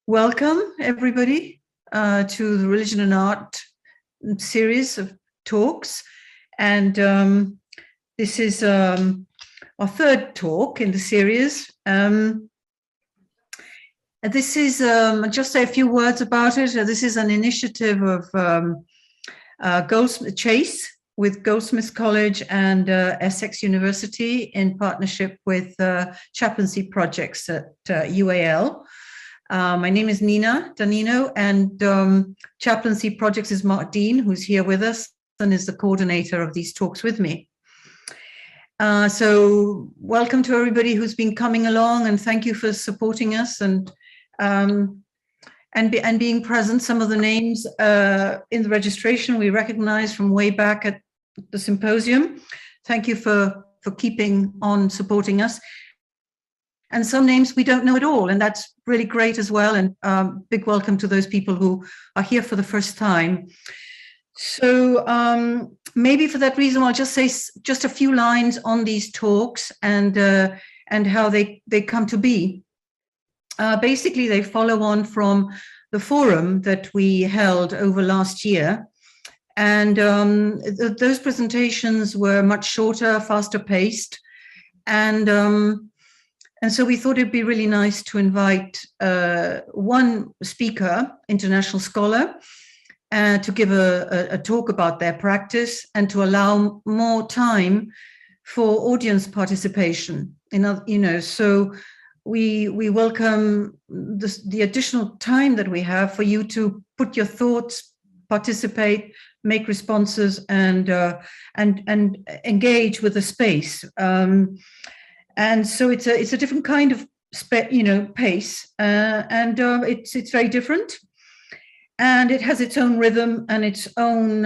Welcome, everybody, to the Religion and Art series of talks. And this is our third talk in the series. This is, I'll just say a few words about it. This is an initiative of Chase with Goldsmiths College and Essex University in partnership with Chaplaincy Projects at UAL. My name is Nina Danino, and Chaplaincy Projects is Mark Dean, who's here with us and is the coordinator of these talks with me. So welcome to everybody who's been coming along, and thank you for supporting us and being present. Some of the names in the registration we recognize from way back at the symposium. Thank you for keeping on supporting us. And some names we don't know at all, and that's really great as well. And big welcome to those people who are here for the first time. So maybe for that reason, I'll just say just a few lines on these talks and how they come to be. Basically, they follow on from the forum that we held over last year. And those presentations were much shorter, faster paced. And so we thought it'd be really nice to invite one speaker, international scholar, to give a talk about their practice and to allow more time for audience participation. So we welcome the additional time that we have for you to put your thoughts, participate, make responses, and engage with the space. And so it's a different kind of pace, and it's very different, and it has its own rhythm and its own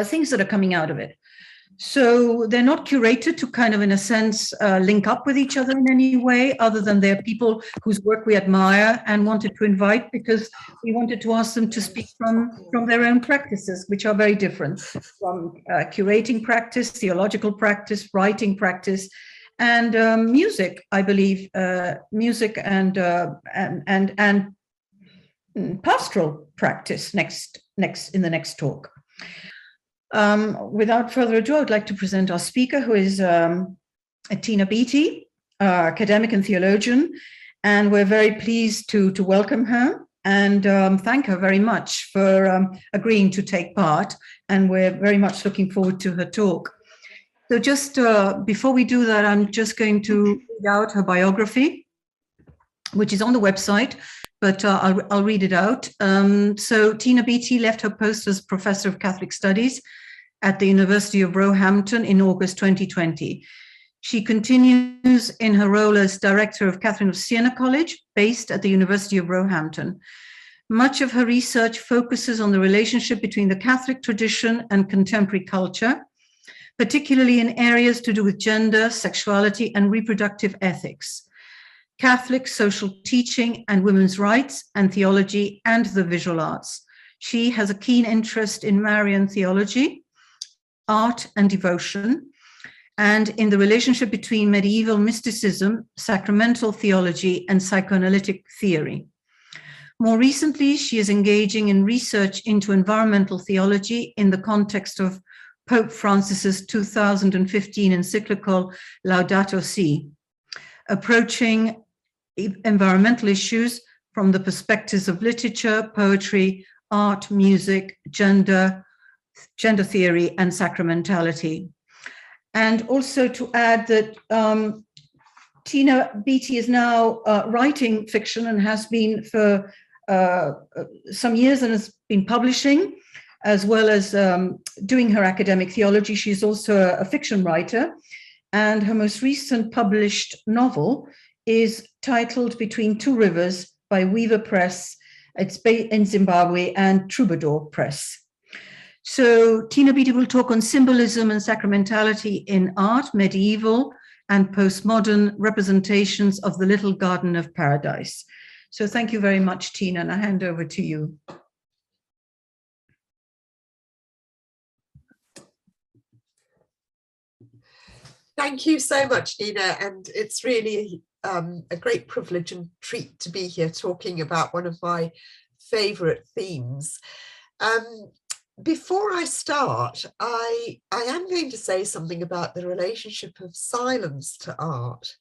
things that are coming out of it. So they're not curated to kind of, in a sense, link up with each other in any way, other than they're people whose work we admire and wanted to invite because we wanted to ask them to speak from their own practices, which are very different from curating practice, theological practice, writing practice, and music. I believe music and pastoral practice next in the next talk. Without further ado, I would like to present our speaker, who is Tina Beattie, academic and theologian, and we're very pleased to welcome her and thank her very much for agreeing to take part, and we're very much looking forward to her talk. So just before we do that, I'm just going to read out her biography, which is on the website, but I'll read it out. So Tina Beattie left her post as Professor of Catholic Studies at the University of Roehampton in August 2020. She continues in her role as Director of Catherine of Siena College, based at the University of Roehampton. Much of her research focuses on the relationship between the Catholic tradition and contemporary culture, particularly in areas to do with gender, sexuality, and reproductive ethics, Catholic social teaching and women's rights and theology, and the visual arts. She has a keen interest in Marian theology, art and devotion, and in the relationship between medieval mysticism, sacramental theology, and psychoanalytic theory. More recently, she is engaging in research into environmental theology in the context of Pope Francis's 2015 encyclical Laudato Si, approaching environmental issues from the perspectives of literature, poetry, art, music, gender theory, and sacramentality. And also to add that Tina Beattie is now writing fiction and has been for some years, and has been publishing, as well as doing her academic theology. She's also a fiction writer, and her most recent published novel is titled Between Two Rivers by Weaver Press. It's in Zimbabwe, and Troubadour Press. So Tina Beattie will talk on symbolism and sacramentality in art, medieval and postmodern representations of the Little Garden of Paradise. So thank you very much, Tina, and I hand over to you. Thank you so much, Nina, and it's really a great privilege and treat to be here talking about one of my favourite themes. Before I start, I am going to say something about the relationship of silence to art.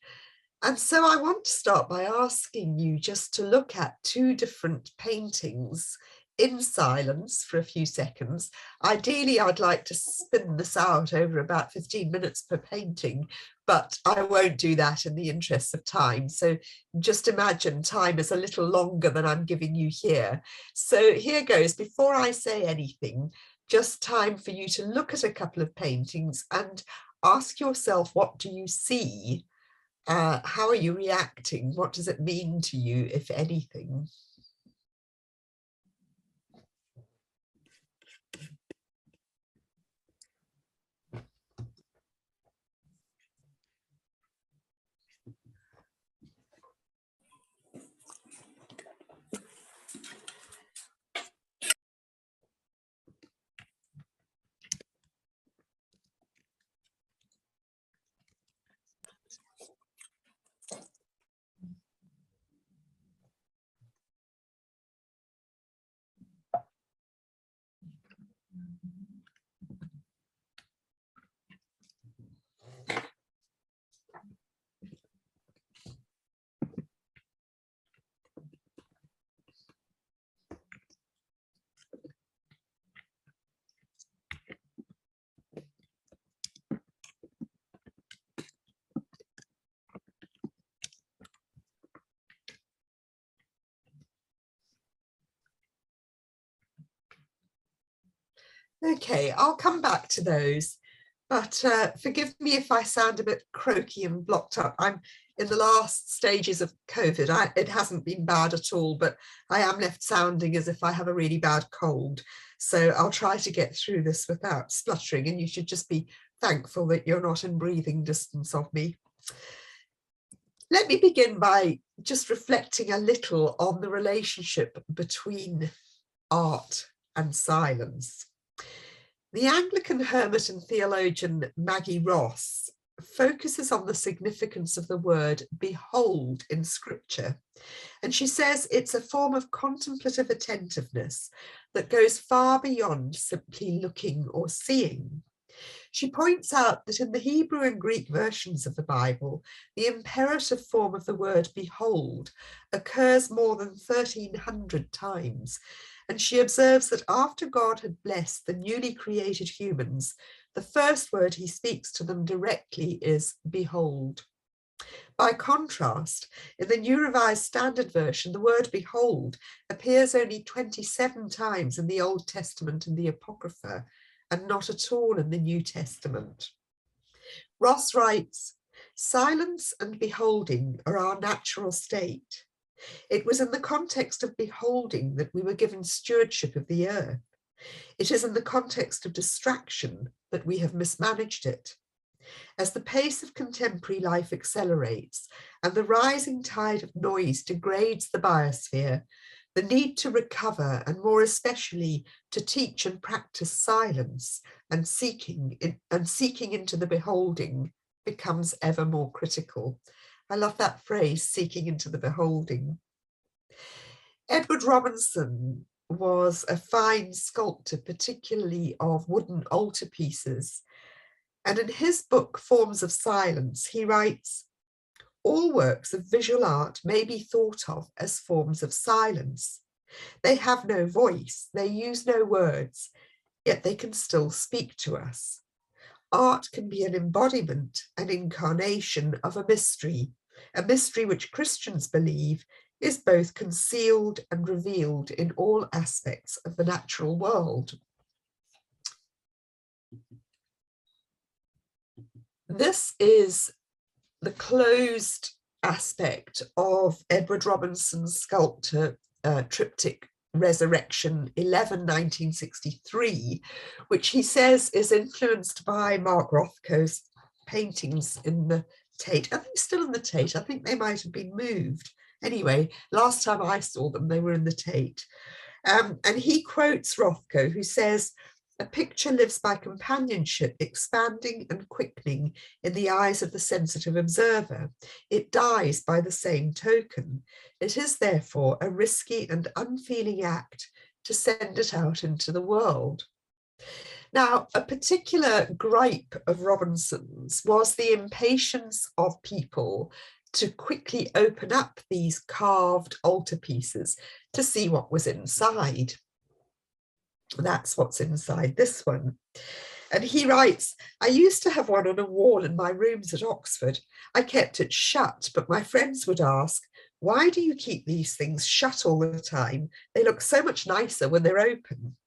And so I want to start by asking you just to look at two different paintings in silence for a few seconds. Ideally, I'd like to spin this out over about 15 minutes per painting, but I won't do that in the interest of time. So just imagine time is a little longer than I'm giving you here. So here goes. Before I say anything, just time for you to look at a couple of paintings and ask yourself, what do you see? How are you reacting? What does it mean to you, if anything? Okay, I'll come back to those, but forgive me if I sound a bit croaky and blocked up. I'm in the last stages of COVID. It hasn't been bad at all, but I am left sounding as if I have a really bad cold. So I'll try to get through this without spluttering, and you should just be thankful that you're not in breathing distance of me. Let me begin by just reflecting a little on the relationship between art and silence. The Anglican hermit and theologian Maggie Ross focuses on the significance of the word behold in scripture. And she says it's a form of contemplative attentiveness that goes far beyond simply looking or seeing. She points out that in the Hebrew and Greek versions of the Bible, the imperative form of the word behold occurs more than 1,300 times. And she observes that after God had blessed the newly created humans, the first word he speaks to them directly is behold. By contrast, in the New Revised Standard Version, the word behold appears only 27 times in the Old Testament and the Apocrypha, and not at all in the New Testament. Ross writes, silence and beholding are our natural state. It was in the context of beholding that we were given stewardship of the earth. It is in the context of distraction that we have mismanaged it. As the pace of contemporary life accelerates and the rising tide of noise degrades the biosphere, the need to recover, and more especially to teach and practice silence and seeking into the beholding becomes ever more critical. I love that phrase, seeking into the beholding. Edward Robinson was a fine sculptor, particularly of wooden altarpieces. And in his book, Forms of Silence, he writes, all works of visual art may be thought of as forms of silence. They have no voice, they use no words, yet they can still speak to us. Art can be an embodiment, an incarnation of a mystery which Christians believe is both concealed and revealed in all aspects of the natural world. This is the closed aspect of Edward Robinson's sculpture triptych Resurrection 11, 1963, which he says is influenced by Mark Rothko's paintings in the Tate. Are they still in the Tate? I think they might have been moved. Anyway, last time I saw them, they were in the Tate. And he quotes Rothko, who says, A picture lives by companionship, expanding and quickening in the eyes of the sensitive observer. It dies by the same token. It is therefore a risky and unfeeling act to send it out into the world. Now, a particular gripe of Robinson's was the impatience of people to quickly open up these carved altarpieces to see what was inside. That's what's inside this one. And he writes, I used to have one on a wall in my rooms at Oxford. I kept it shut, but my friends would ask, why do you keep these things shut all the time? They look so much nicer when they're open.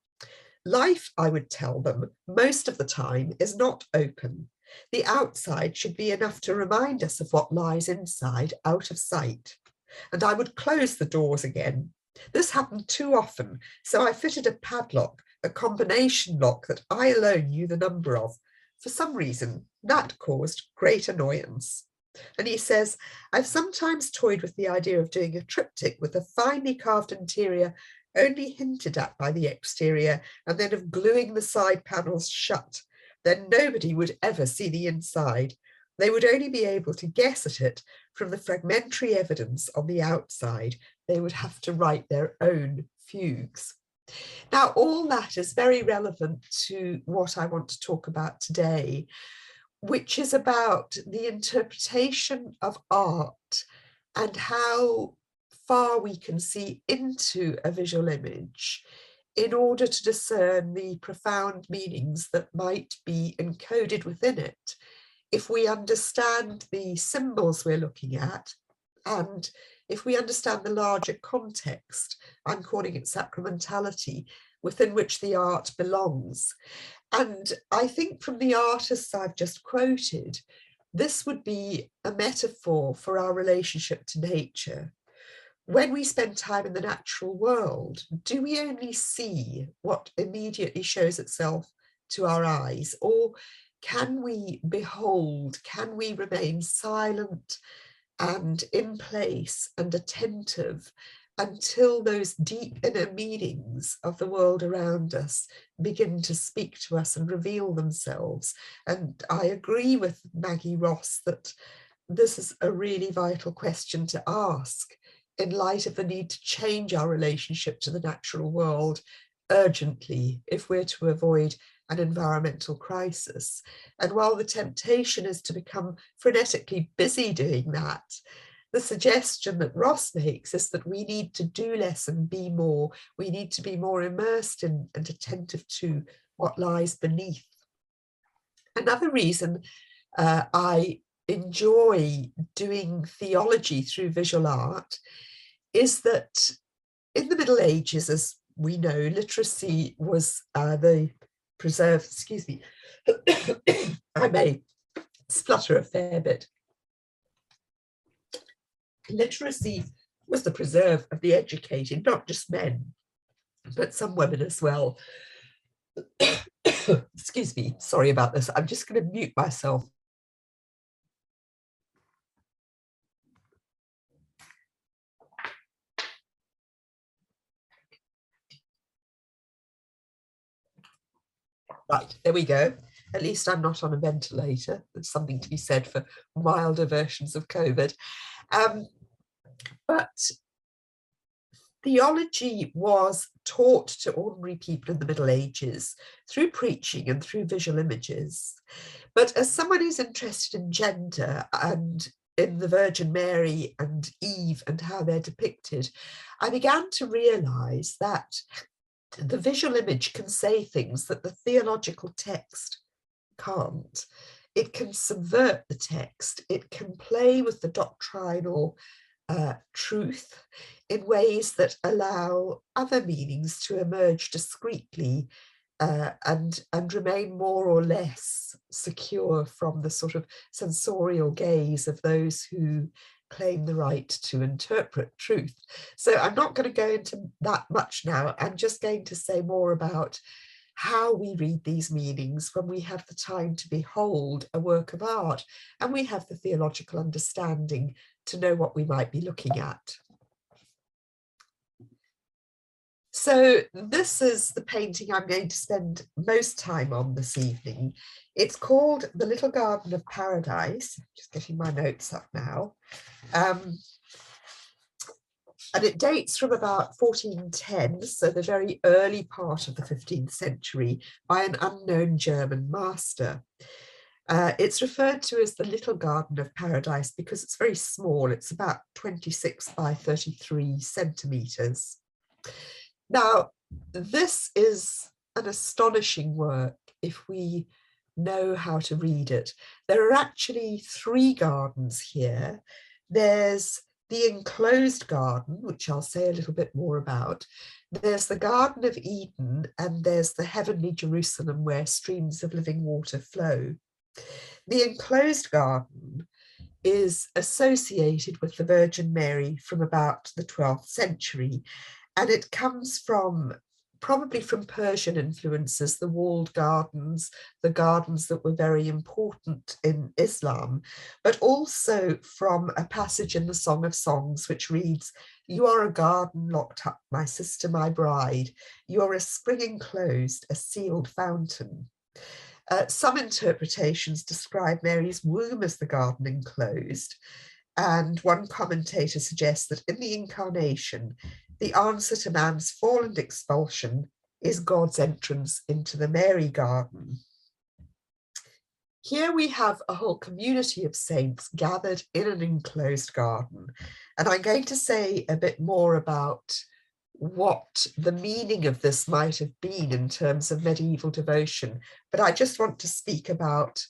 Life, I would tell them, most of the time is not open. The outside should be enough to remind us of what lies inside, out of sight. And I would close the doors again. This happened too often, so I fitted a padlock, a combination lock that I alone knew the number of. For some reason, that caused great annoyance. And he says, I've sometimes toyed with the idea of doing a triptych with a finely carved interior only hinted at by the exterior, and then of gluing the side panels shut. Then nobody would ever see the inside. They would only be able to guess at it from the fragmentary evidence on the outside. They would have to write their own fugues. Now, all that is very relevant to what I want to talk about today, which is about the interpretation of art and how far we can see into a visual image in order to discern the profound meanings that might be encoded within it if we understand the symbols we're looking at, and if we understand the larger context, I'm calling it sacramentality, within which the art belongs. And I think from the artists I've just quoted, this would be a metaphor for our relationship to nature. When we spend time in the natural world, do we only see what immediately shows itself to our eyes, or can we behold, can we remain silent and in place and attentive until those deep inner meanings of the world around us begin to speak to us and reveal themselves? And I agree with Maggie Ross that this is a really vital question to ask in light of the need to change our relationship to the natural world urgently if we're to avoid an environmental crisis. And while the temptation is to become frenetically busy doing that, the suggestion that Ross makes is that we need to do less and be more. We need to be more immersed in and attentive to what lies beneath. Another reason I enjoy doing theology through visual art is that in the Middle Ages, as we know, literacy was the preserve, excuse me, I may splutter a fair bit. Literacy was the preserve of the educated, not just men, but some women as well. Excuse me, sorry about this. I'm just going to mute myself. Right, there we go. At least I'm not on a ventilator. There's something to be said for milder versions of COVID. But theology was taught to ordinary people in the Middle Ages through preaching and through visual images. But as someone who's interested in gender and in the Virgin Mary and Eve and how they're depicted, I began to realize that the visual image can say things that the theological text can't. It can subvert the text. It can play with the doctrinal truth in ways that allow other meanings to emerge discreetly and remain more or less secure from the sort of sensorial gaze of those who claim the right to interpret truth. So I'm not going to go into that much now. I'm just going to say more about how we read these meanings when we have the time to behold a work of art and we have the theological understanding to know what we might be looking at. So this is the painting I'm going to spend most time on this evening. It's called The Little Garden of Paradise. Just getting my notes up now. And it dates from about 1410, so the very early part of the 15th century, by an unknown German master. It's referred to as the Little Garden of Paradise because it's very small. It's about 26 by 33 centimeters. Now, this is an astonishing work if we know how to read it. There are actually three gardens here. There's the enclosed garden, which I'll say a little bit more about. There's the Garden of Eden, and there's the heavenly Jerusalem where streams of living water flow. The enclosed garden is associated with the Virgin Mary from about the 12th century, and it comes from probably from Persian influences, the walled gardens, the gardens that were very important in Islam, but also from a passage in the Song of Songs which reads, "You are a garden locked up, my sister, my bride. You are a spring enclosed, a sealed fountain." Some interpretations describe Mary's womb as the garden enclosed, and one commentator suggests that in the incarnation, the answer to man's fall and expulsion is God's entrance into the Mary garden. Here we have a whole community of saints gathered in an enclosed garden, and I'm going to say a bit more about what the meaning of this might have been in terms of medieval devotion, but I just want to speak about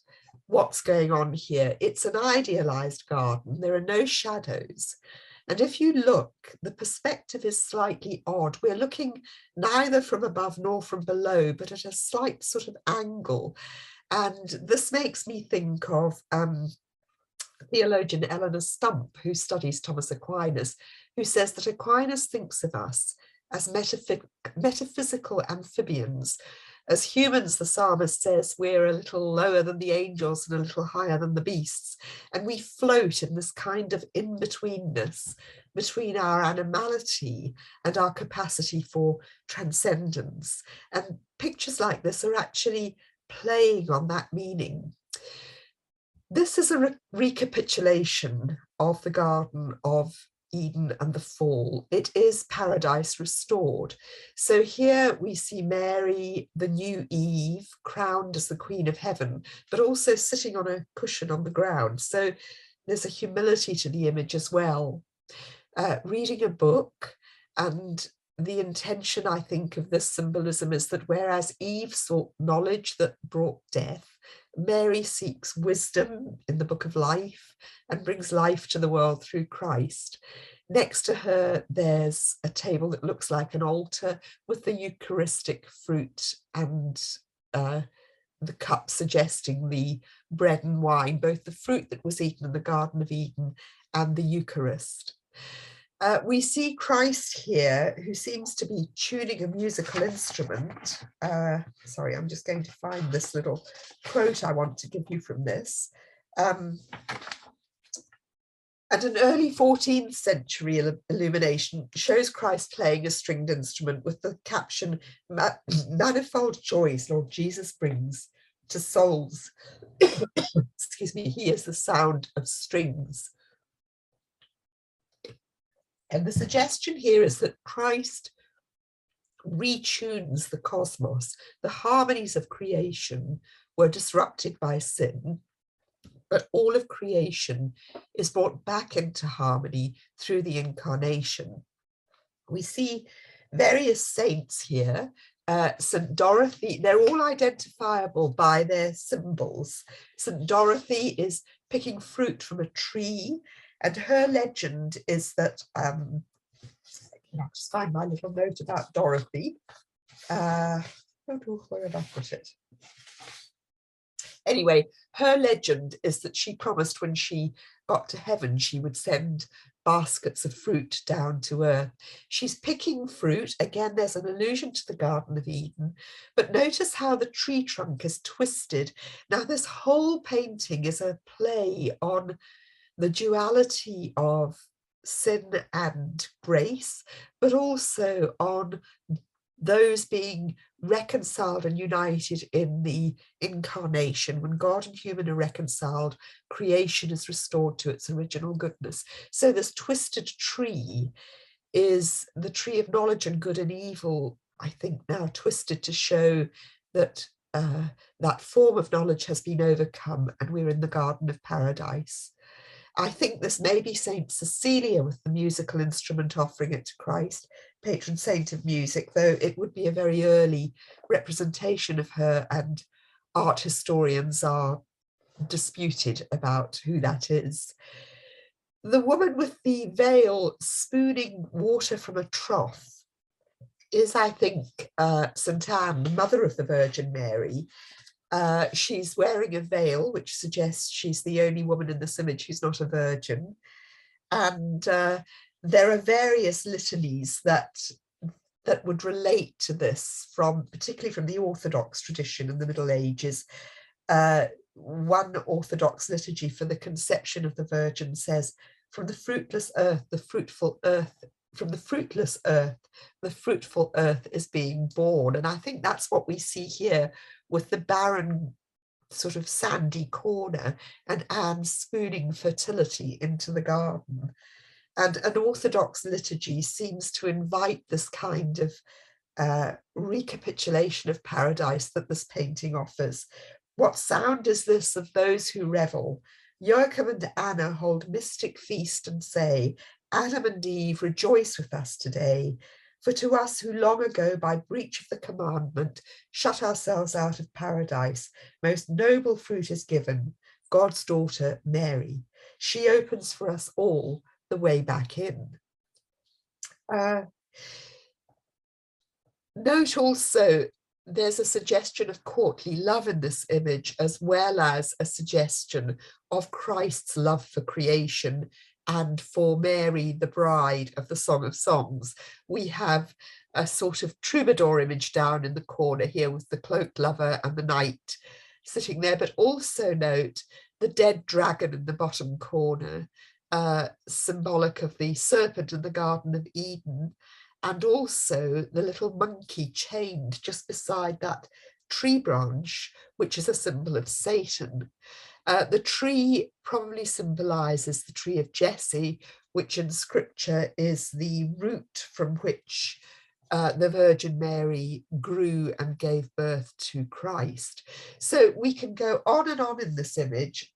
what's going on here. It's an idealized garden. There are no shadows. And if you look, the perspective is slightly odd. We're looking neither from above nor from below, but at a slight sort of angle. And this makes me think of theologian Eleanor Stump, who studies Thomas Aquinas, who says that Aquinas thinks of us as metaphysical amphibians. As humans, the psalmist says, we're a little lower than the angels and a little higher than the beasts. And we float in this kind of in-betweenness between our animality and our capacity for transcendence. And pictures like this are actually playing on that meaning. This is a recapitulation of the Garden of Eden and the fall. It is paradise restored. So here we see Mary, the new Eve, crowned as the Queen of Heaven, but also sitting on a cushion on the ground. So there's a humility to the image as well. Reading a book, and the intention, I think, of this symbolism is that whereas Eve sought knowledge that brought death, Mary seeks wisdom in the book of life and brings life to the world through Christ. Next to her, there's a table that looks like an altar with the Eucharistic fruit and the cup suggesting the bread and wine, both the fruit that was eaten in the Garden of Eden and the Eucharist. We see Christ here, who seems to be tuning a musical instrument. Sorry, I'm just going to find this little quote I want to give you from this. And an early 14th century illumination shows Christ playing a stringed instrument with the caption, "Manifold joys Lord Jesus brings to souls." Excuse me, he is the sound of strings. And the suggestion here is that Christ retunes the cosmos. The harmonies of creation were disrupted by sin, but all of creation is brought back into harmony through the incarnation. We see various saints here. St. Dorothy, they're all identifiable by their symbols. St. Dorothy is picking fruit from a tree, and her legend is that, I'll just find my little note about Dorothy. Where have I put it? Anyway, her legend is that she promised when she got to heaven, she would send baskets of fruit down to earth. She's picking fruit. Again, there's an allusion to the Garden of Eden, but notice how the tree trunk is twisted. Now, this whole painting is a play on the duality of sin and grace, but also on those being reconciled and united in the incarnation. When God and human are reconciled, creation is restored to its original goodness. So this twisted tree is the tree of knowledge and good and evil, I think, now twisted to show that that form of knowledge has been overcome and we're in the garden of paradise. I think this may be Saint Cecilia with the musical instrument offering it to Christ, patron saint of music, though it would be a very early representation of her, and art historians are disputed about who that is. The woman with the veil spooning water from a trough is, I think, St. Anne, the mother of the Virgin Mary. She's wearing a veil, which suggests she's the only woman in this image who's not a virgin. And there are various litanies that would relate to this, particularly from the Orthodox tradition in the Middle Ages. One Orthodox liturgy for the conception of the Virgin says, from the fruitless earth, the fruitful earth, from the fruitless earth, the fruitful earth is being born. And I think that's what we see here with the barren sort of sandy corner and Anne spooning fertility into the garden. And an Orthodox liturgy seems to invite this kind of recapitulation of paradise that this painting offers. What sound is this of those who revel? Joachim and Anna hold mystic feast and say, Adam and Eve, rejoice with us today. For to us who long ago by breach of the commandment shut ourselves out of paradise, most noble fruit is given, God's daughter Mary. She opens for us all the way back in. Note also, there's a suggestion of courtly love in this image, as well as a suggestion of Christ's love for creation and for Mary, the bride of the Song of Songs. We have a sort of troubadour image down in the corner here with the cloaked lover and the knight sitting there, but also note the dead dragon in the bottom corner, symbolic of the serpent in the Garden of Eden, and also the little monkey chained just beside that tree branch, which is a symbol of Satan. The tree probably symbolizes the tree of Jesse, which in scripture is the root from which the Virgin Mary grew and gave birth to Christ. So we can go on and on in this image,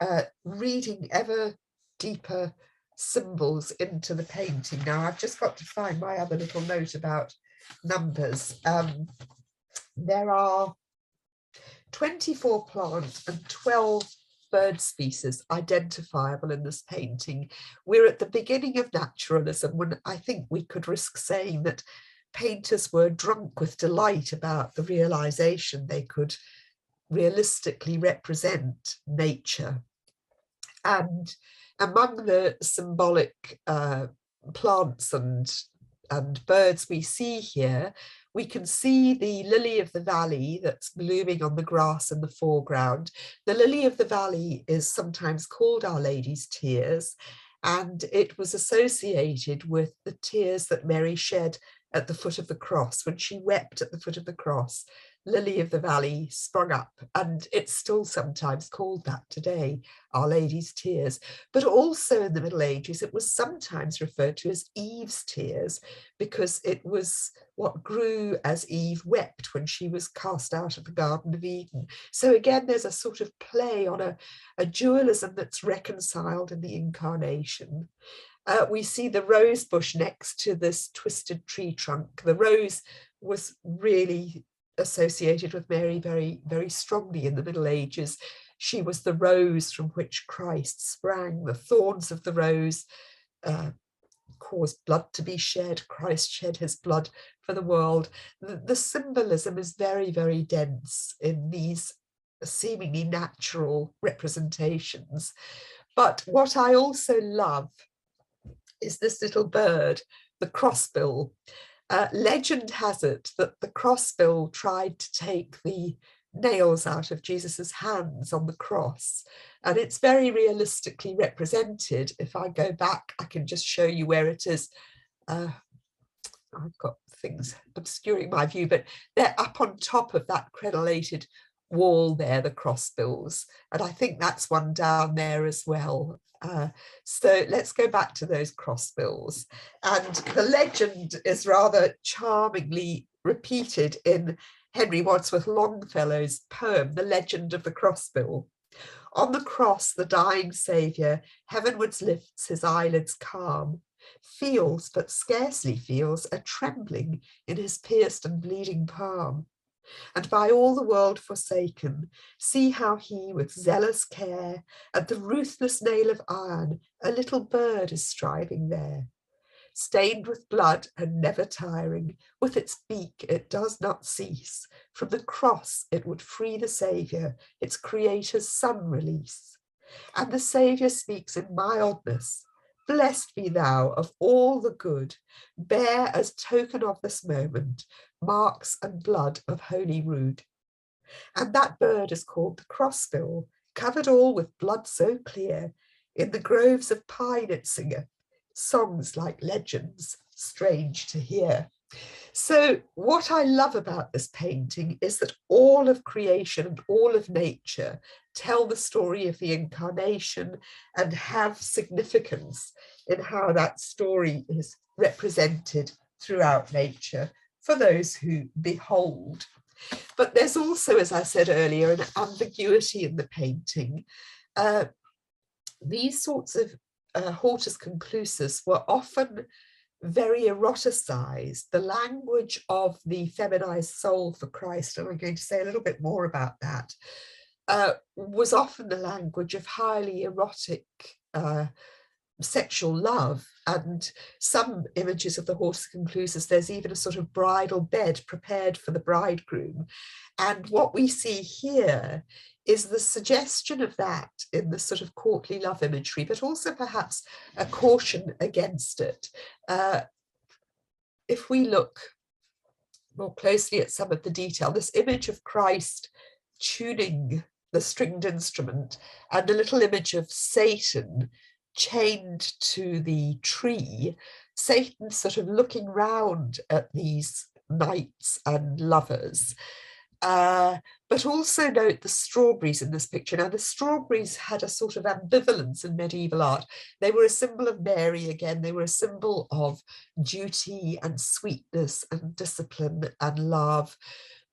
reading ever deeper symbols into the painting. Now I've just got to find my other little note about numbers. There are 24 plant and 12 bird species identifiable in this painting. We're at the beginning of naturalism, when I think we could risk saying that painters were drunk with delight about the realization they could realistically represent nature. And among the symbolic plants and birds we see here, we can see the lily of the valley that's blooming on the grass in the foreground. The lily of the valley is sometimes called Our Lady's tears, and it was associated with the tears that Mary shed at the foot of the cross. When she wept at the foot of the cross, lily of the valley sprung up, and it's still sometimes called that today, Our Lady's tears. But also in the Middle Ages, it was sometimes referred to as Eve's tears, because it was what grew as Eve wept when she was cast out of the Garden of Eden. So again, there's a sort of play on a dualism that's reconciled in the incarnation. We see the rose bush next to this twisted tree trunk. The rose was really associated with Mary very, very strongly in the Middle Ages. She was the rose from which Christ sprang. The thorns of the rose caused blood to be shed. Christ shed his blood for the world. The symbolism is very, very dense in these seemingly natural representations. But what I also love is this little bird, the crossbill. Legend has it that the crossbill tried to take the nails out of Jesus's hands on the cross. And it's very realistically represented. If I go back, I can just show you where it is. I've got things obscuring my view, but they're up on top of that crenellated wall there, the crossbills. And I think that's one down there as well. So let's go back to those crossbills. And the legend is rather charmingly repeated in Henry Wadsworth Longfellow's poem, The Legend of the Crossbill. On the cross, the dying Saviour heavenwards lifts his eyelids calm, feels, but scarcely feels, a trembling in his pierced and bleeding palm. And by all the world forsaken, see how he with zealous care at the ruthless nail of iron a little bird is striving there. Stained with blood and never tiring, with its beak it does not cease, from the cross it would free the Saviour, its Creator's Son release. And the Saviour speaks in mildness, blessed be thou of all the good, bear as token of this moment, marks and blood of holy rood. And that bird is called the crossbill, covered all with blood so clear, in the groves of pine it singeth, songs like legends, strange to hear. So what I love about this painting is that all of creation and all of nature tell the story of the incarnation and have significance in how that story is represented throughout nature for those who behold. But there's also, as I said earlier, an ambiguity in the painting. These sorts of hortus conclusus were often very eroticized. The language of the feminized soul for Christ, and I'm going to say a little bit more about that, was often the language of highly erotic sexual love. And some images of the hortus conclusus, there's even a sort of bridal bed prepared for the bridegroom. And what we see here is the suggestion of that in the sort of courtly love imagery, but also perhaps a caution against it. If we look more closely at some of the detail, this image of Christ tuning the stringed instrument and the little image of Satan chained to the tree, Satan sort of looking round at these knights and lovers. But also note the strawberries in this picture. Now, the strawberries had a sort of ambivalence in medieval art. They were a symbol of Mary again. They were a symbol of duty and sweetness and discipline and love.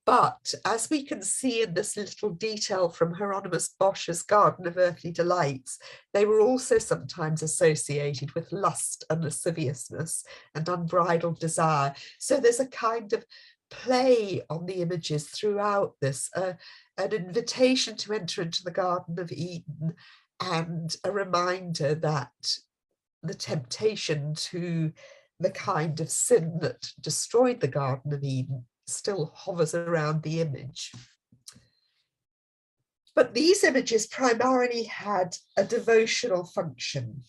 But as we can see in this little detail from Hieronymus Bosch's Garden of Earthly Delights, they were also sometimes associated with lust and lasciviousness and unbridled desire. So there's a kind of play on the images throughout this, an invitation to enter into the Garden of Eden and a reminder that the temptation to the kind of sin that destroyed the Garden of Eden still hovers around the image. But these images primarily had a devotional function.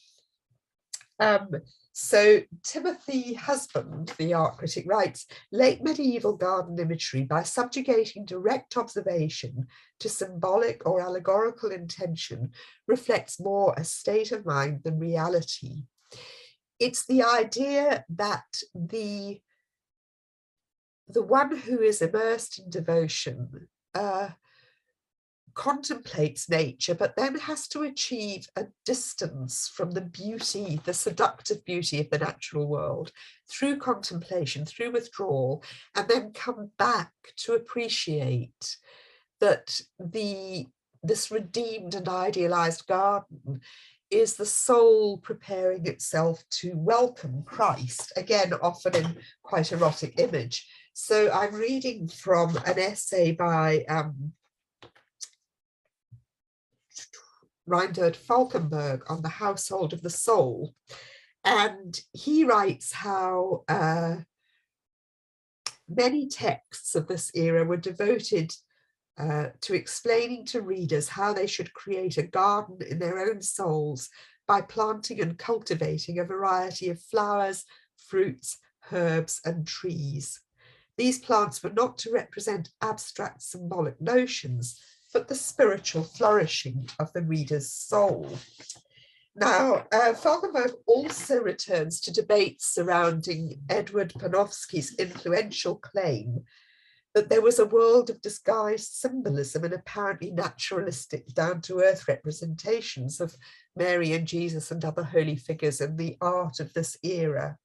So Timothy Husband, the art critic, writes, late medieval garden imagery, by subjugating direct observation to symbolic or allegorical intention, reflects more a state of mind than reality. It's the idea that the one who is immersed in devotion contemplates nature, but then has to achieve a distance from the beauty, the seductive beauty of the natural world through contemplation, through withdrawal, and then come back to appreciate that this redeemed and idealized garden is the soul preparing itself to welcome Christ, again, often in quite erotic image. So I'm reading from an essay by Reindert Falkenberg on the household of the soul. And he writes how many texts of this era were devoted to explaining to readers how they should create a garden in their own souls by planting and cultivating a variety of flowers, fruits, herbs, and trees. these plants were not to represent abstract symbolic notions, but the spiritual flourishing of the reader's soul. Now, Falkenberg also returns to debates surrounding Edward Panofsky's influential claim that there was a world of disguised symbolism and apparently naturalistic, down-to-earth representations of Mary and Jesus and other holy figures in the art of this era.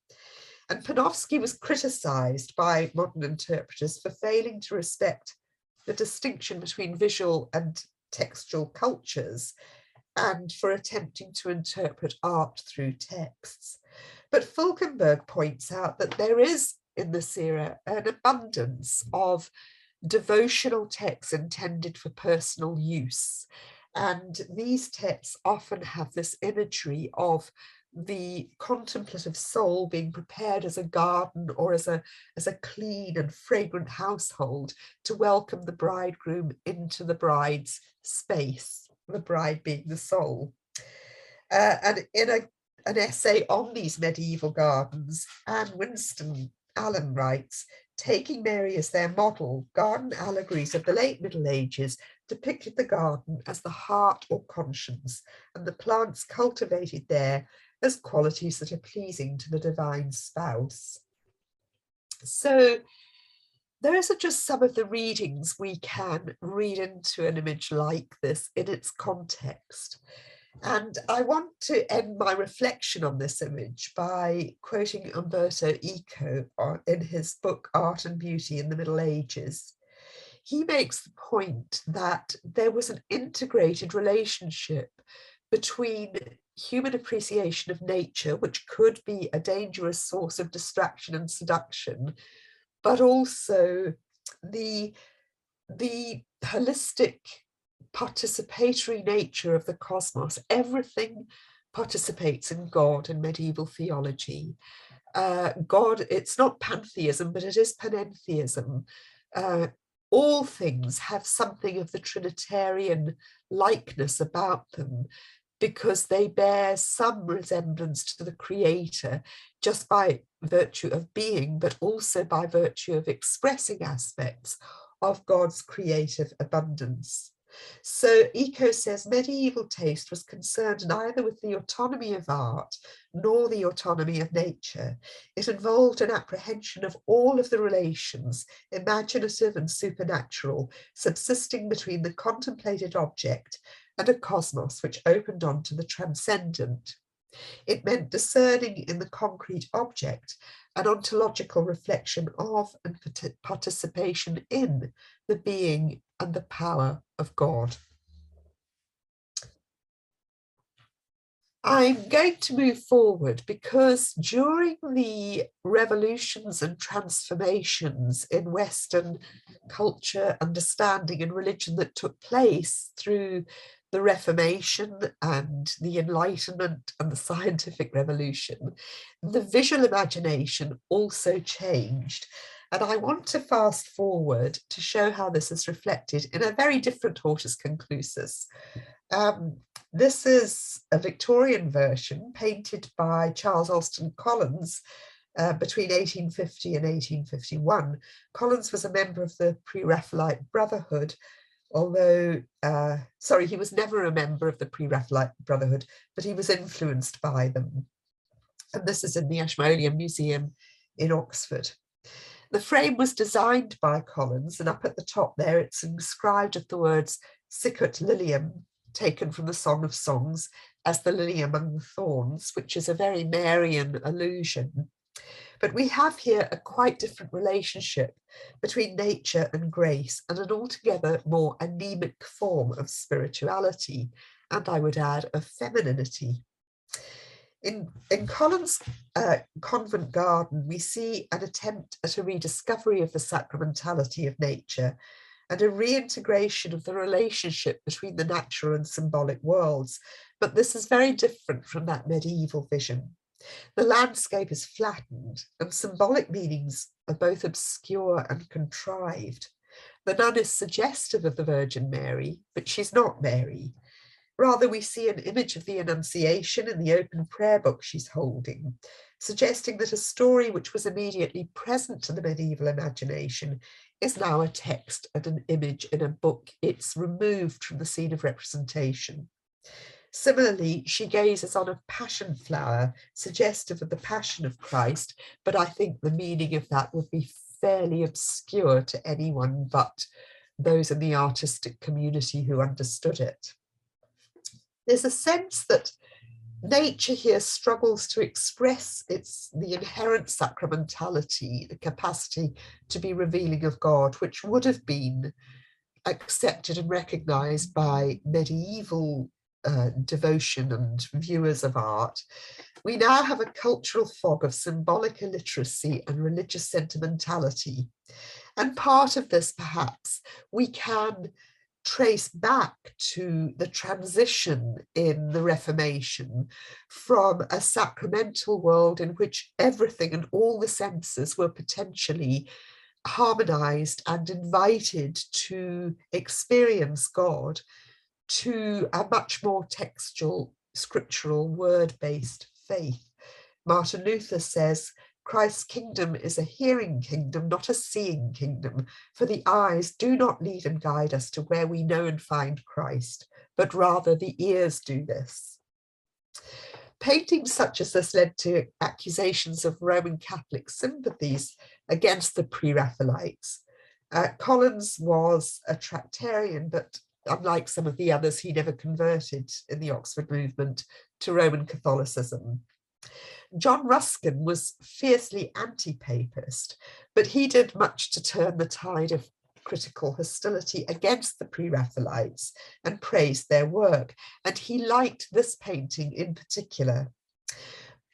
And Panofsky was criticized by modern interpreters for failing to respect the distinction between visual and textual cultures, and for attempting to interpret art through texts. But Falkenberg points out that there is in this era an abundance of devotional texts intended for personal use. And these texts often have this imagery of the contemplative soul being prepared as a garden or as a clean and fragrant household to welcome the bridegroom into the bride's space, the bride being the soul. And in an essay on these medieval gardens, Anne Winston Allen writes, taking Mary as their model, garden allegories of the late Middle Ages depicted the garden as the heart or conscience, and the plants cultivated there as qualities that are pleasing to the divine spouse. So those are just some of the readings we can read into an image like this in its context. And I want to end my reflection on this image by quoting Umberto Eco in his book Art and Beauty in the Middle Ages. He makes the point that there was an integrated relationship between human appreciation of nature, which could be a dangerous source of distraction and seduction, but also the holistic participatory nature of the cosmos. Everything participates in God in medieval theology. God, it's not pantheism, but it is panentheism. All things have something of the Trinitarian likeness about them, because they bear some resemblance to the Creator just by virtue of being, but also by virtue of expressing aspects of God's creative abundance. So Eco says medieval taste was concerned neither with the autonomy of art nor the autonomy of nature. It involved an apprehension of all of the relations, imaginative and supernatural, subsisting between the contemplated object and a cosmos which opened onto the transcendent. It meant discerning in the concrete object an ontological reflection of and participation in the being and the power of God. I'm going to move forward because during the revolutions and transformations in Western culture, understanding and religion that took place through the Reformation and the Enlightenment and the Scientific Revolution, the visual imagination also changed. And I want to fast forward to show how this is reflected in a very different hortus conclusus. This is a Victorian version painted by Charles Alston Collins between 1850 and 1851. Collins was a member of the Pre-Raphaelite Brotherhood, although, he was never a member of the Pre-Raphaelite Brotherhood, but he was influenced by them. And this is in the Ashmolean Museum in Oxford. The frame was designed by Collins, and up at the top there it's inscribed with the words Sicut Lilium, taken from the Song of Songs as the lily among the thorns, which is a very Marian allusion. But we have here a quite different relationship between nature and grace, and an altogether more anemic form of spirituality, and I would add of femininity. In Collins' convent garden, we see an attempt at a rediscovery of the sacramentality of nature and a reintegration of the relationship between the natural and symbolic worlds. But this is very different from that medieval vision. The landscape is flattened and symbolic meanings are both obscure and contrived. The nun is suggestive of the Virgin Mary, but she's not Mary. Rather, we see an image of the Annunciation in the open prayer book she's holding, suggesting that a story which was immediately present to the medieval imagination is now a text and an image in a book. It's removed from the scene of representation. Similarly, she gazes on a passion flower, suggestive of the passion of Christ, but I think the meaning of that would be fairly obscure to anyone but those in the artistic community who understood it. There's a sense that nature here struggles to express the inherent sacramentality, the capacity to be revealing of God, which would have been accepted and recognized by medieval devotion and viewers of art. We now have a cultural fog of symbolic illiteracy and religious sentimentality. And part of this, perhaps, we can trace back to the transition in the Reformation from a sacramental world in which everything and all the senses were potentially harmonized and invited to experience God, to a much more textual, scriptural, word-based faith. Martin Luther says, Christ's kingdom is a hearing kingdom, not a seeing kingdom, for the eyes do not lead and guide us to where we know and find Christ, but rather the ears do this. Paintings such as this led to accusations of Roman Catholic sympathies against the pre-Raphaelites. Collins was a Tractarian, but unlike some of the others, he never converted in the Oxford movement to Roman Catholicism. John Ruskin was fiercely anti-papist, but he did much to turn the tide of critical hostility against the pre-Raphaelites and praised their work. And he liked this painting in particular.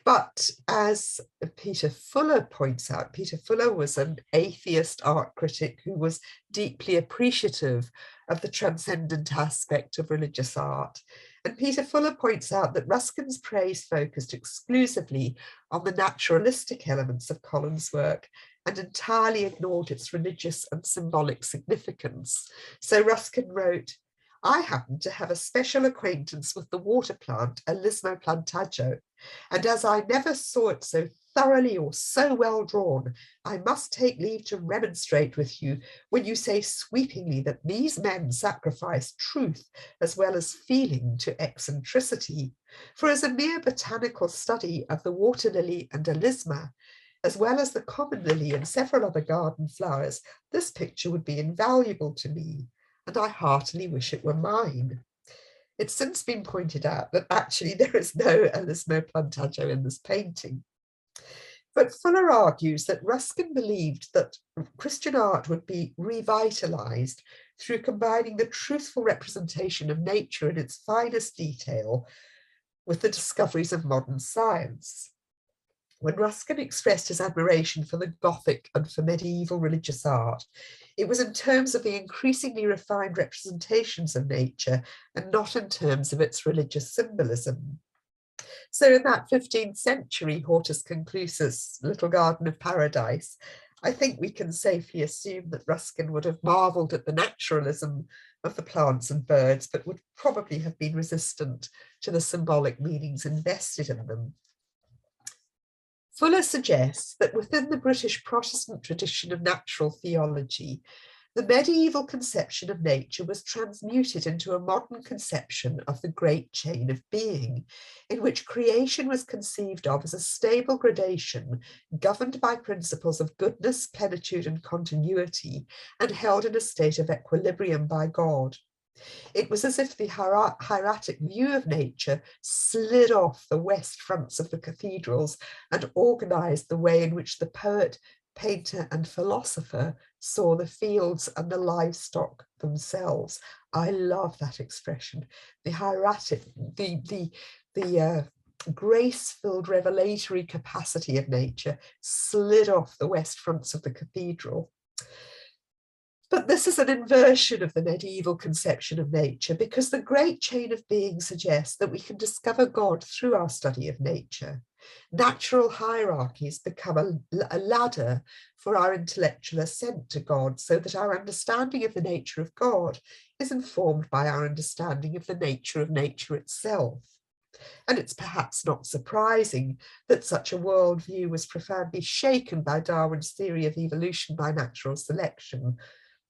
But as Peter Fuller points out, Peter Fuller was an atheist art critic who was deeply appreciative of the transcendent aspect of religious art. And Peter Fuller points out that Ruskin's praise focused exclusively on the naturalistic elements of Collins' work and entirely ignored its religious and symbolic significance. So Ruskin wrote, I happen to have a special acquaintance with the water plant, Alismo plantago, and as I never saw it so thoroughly or so well drawn, I must take leave to remonstrate with you when you say sweepingly that these men sacrifice truth as well as feeling to eccentricity. For as a mere botanical study of the water lily and alisma, as well as the common lily and several other garden flowers, this picture would be invaluable to me, and I heartily wish it were mine. It's since been pointed out that actually there is no Alismo plantago in this painting. But Fuller argues that Ruskin believed that Christian art would be revitalized through combining the truthful representation of nature in its finest detail with the discoveries of modern science. When Ruskin expressed his admiration for the Gothic and for medieval religious art, it was in terms of the increasingly refined representations of nature and not in terms of its religious symbolism. So in that 15th century Hortus Conclusus, Little Garden of Paradise, I think we can safely assume that Ruskin would have marvelled at the naturalism of the plants and birds, but would probably have been resistant to the symbolic meanings invested in them. Fuller suggests that within the British Protestant tradition of natural theology, the medieval conception of nature was transmuted into a modern conception of the great chain of being, in which creation was conceived of as a stable gradation governed by principles of goodness, plenitude, and continuity, and held in a state of equilibrium by God. It was as if the hieratic view of nature slid off the west fronts of the cathedrals and organized the way in which the poet, painter, and philosopher saw the fields and the livestock themselves. I love that expression. The hieratic, the grace-filled revelatory capacity of nature slid off the west fronts of the cathedral. But this is an inversion of the medieval conception of nature, because the great chain of being suggests that we can discover God through our study of nature. Natural hierarchies become a ladder for our intellectual ascent to God, so that our understanding of the nature of God is informed by our understanding of the nature of nature itself. And it's perhaps not surprising that such a worldview was profoundly shaken by Darwin's theory of evolution by natural selection,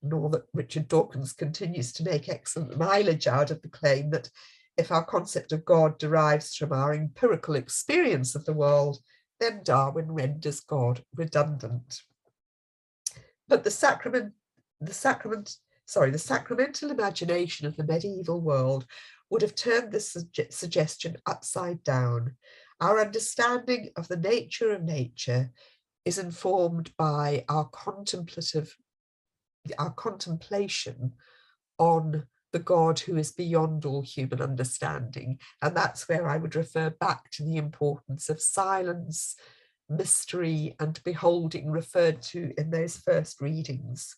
nor that Richard Dawkins continues to make excellent mileage out of the claim that if our concept of God derives from our empirical experience of the world, then Darwin renders God redundant. But the sacramental imagination of the medieval world would have turned this suggestion upside down. Our understanding of the nature of nature is informed by our contemplation on the God who is beyond all human understanding. And that's where I would refer back to the importance of silence, mystery, and beholding referred to in those first readings.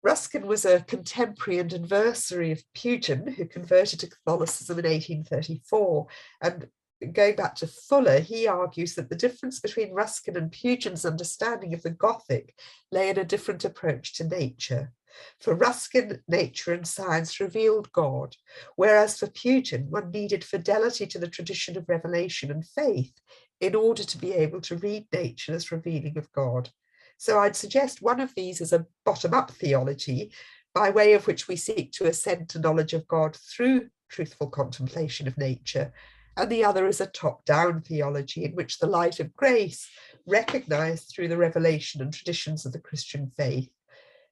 Ruskin was a contemporary and adversary of Pugin, who converted to Catholicism in 1834. And going back to Fuller, he argues that the difference between Ruskin and Pugin's understanding of the Gothic lay in a different approach to nature. For Ruskin, nature and science revealed God, whereas for Pugin, one needed fidelity to the tradition of revelation and faith in order to be able to read nature as revealing of God. So I'd suggest one of these is a bottom-up theology, by way of which we seek to ascend to knowledge of God through truthful contemplation of nature, and the other is a top-down theology in which the light of grace, recognized through the revelation and traditions of the Christian faith,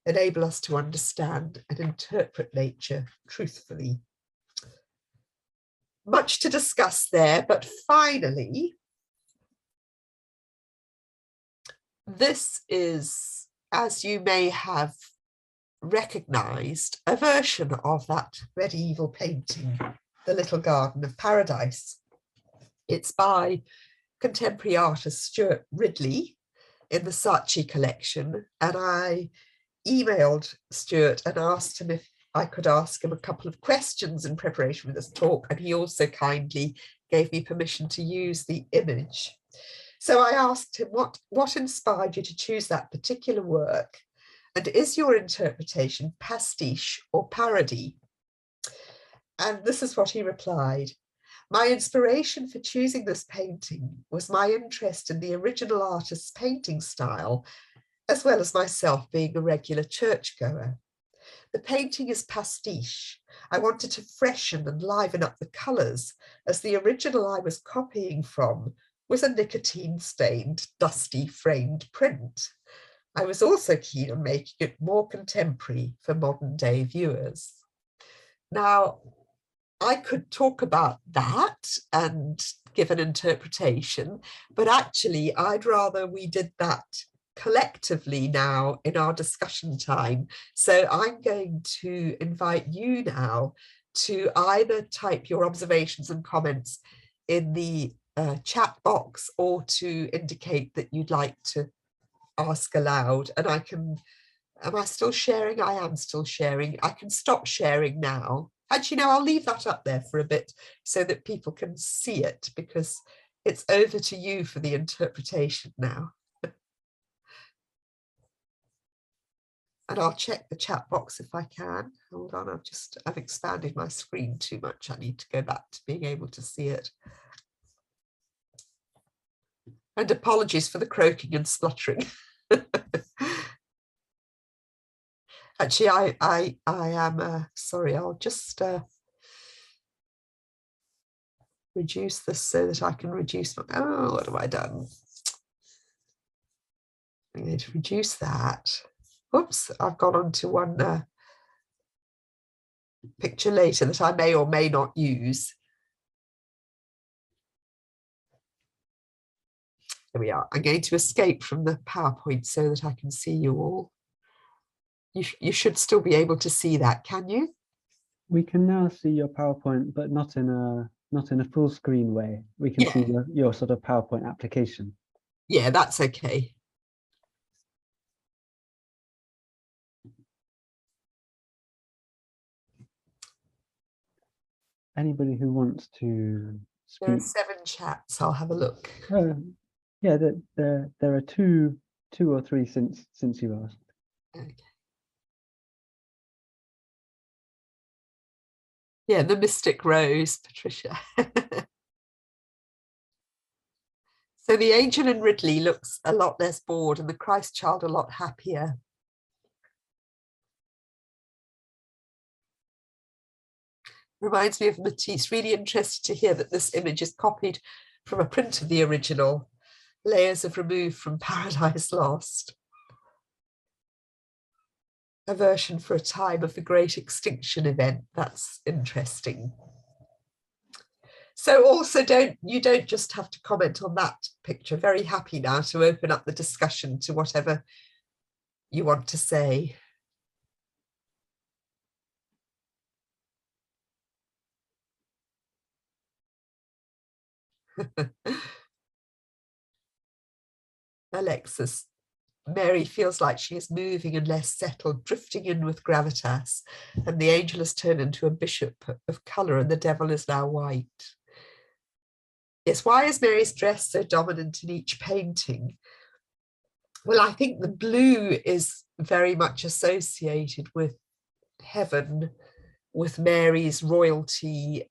enable us to understand and interpret nature truthfully. Much to discuss there, but finally, this is, as you may have recognized, a version of that medieval painting, The Little Garden of Paradise. It's by contemporary artist Stuart Ridley in the Saatchi collection, and I emailed Stuart and asked him if I could ask him a couple of questions in preparation for this talk, and he also kindly gave me permission to use the image. So I asked him, what inspired you to choose that particular work? And is your interpretation pastiche or parody? And this is what he replied. My inspiration for choosing this painting was my interest in the original artist's painting style, as well as myself being a regular churchgoer. The painting is pastiche. I wanted to freshen and liven up the colours, as the original I was copying from was a nicotine-stained, dusty framed print. I was also keen on making it more contemporary for modern-day viewers. Now, I could talk about that and give an interpretation, but actually I'd rather we did that collectively now in our discussion time. So I'm going to invite you now to either type your observations and comments in the chat box, or to indicate that you'd like to ask aloud. And I can, am I still sharing? I am still sharing. I can stop sharing now. Actually, no, I'll leave that up there for a bit so that people can see it, because it's over to you for the interpretation now. And I'll check the chat box if I can. Hold on, I've expanded my screen too much. I need to go back to being able to see it. And apologies for the croaking and spluttering. Actually, I am sorry. I'll just reduce this so that I can reduce my. Oh, what have I done? I'm going to reduce that. Oops, I've gone on to one picture later that I may or may not use. There we are. I'm going to escape from the PowerPoint so that I can see you all. You should still be able to see that, can you? We can now see your PowerPoint, but not in a full screen way. We can see your sort of PowerPoint application. Yeah, that's okay. Anybody who wants to There are speak. 7 chats. I'll have a look. Yeah, there are two or three since you asked. Okay. Yeah, the mystic rose, Patricia. So the angel in Ridley looks a lot less bored and the Christ child a lot happier. Reminds me of Matisse. Really interested to hear that this image is copied from a print of the original. Layers of removed from Paradise Lost. A version for a time of the Great Extinction event. That's interesting. So also you don't just have to comment on that picture. Very happy now to open up the discussion to whatever you want to say. Alexis, Mary feels like she is moving and less settled, drifting in with gravitas, and the angel has turned into a bishop of colour and the devil is now white. Yes, why is Mary's dress so dominant in each painting? Well, I think the blue is very much associated with heaven, with Mary's royalty.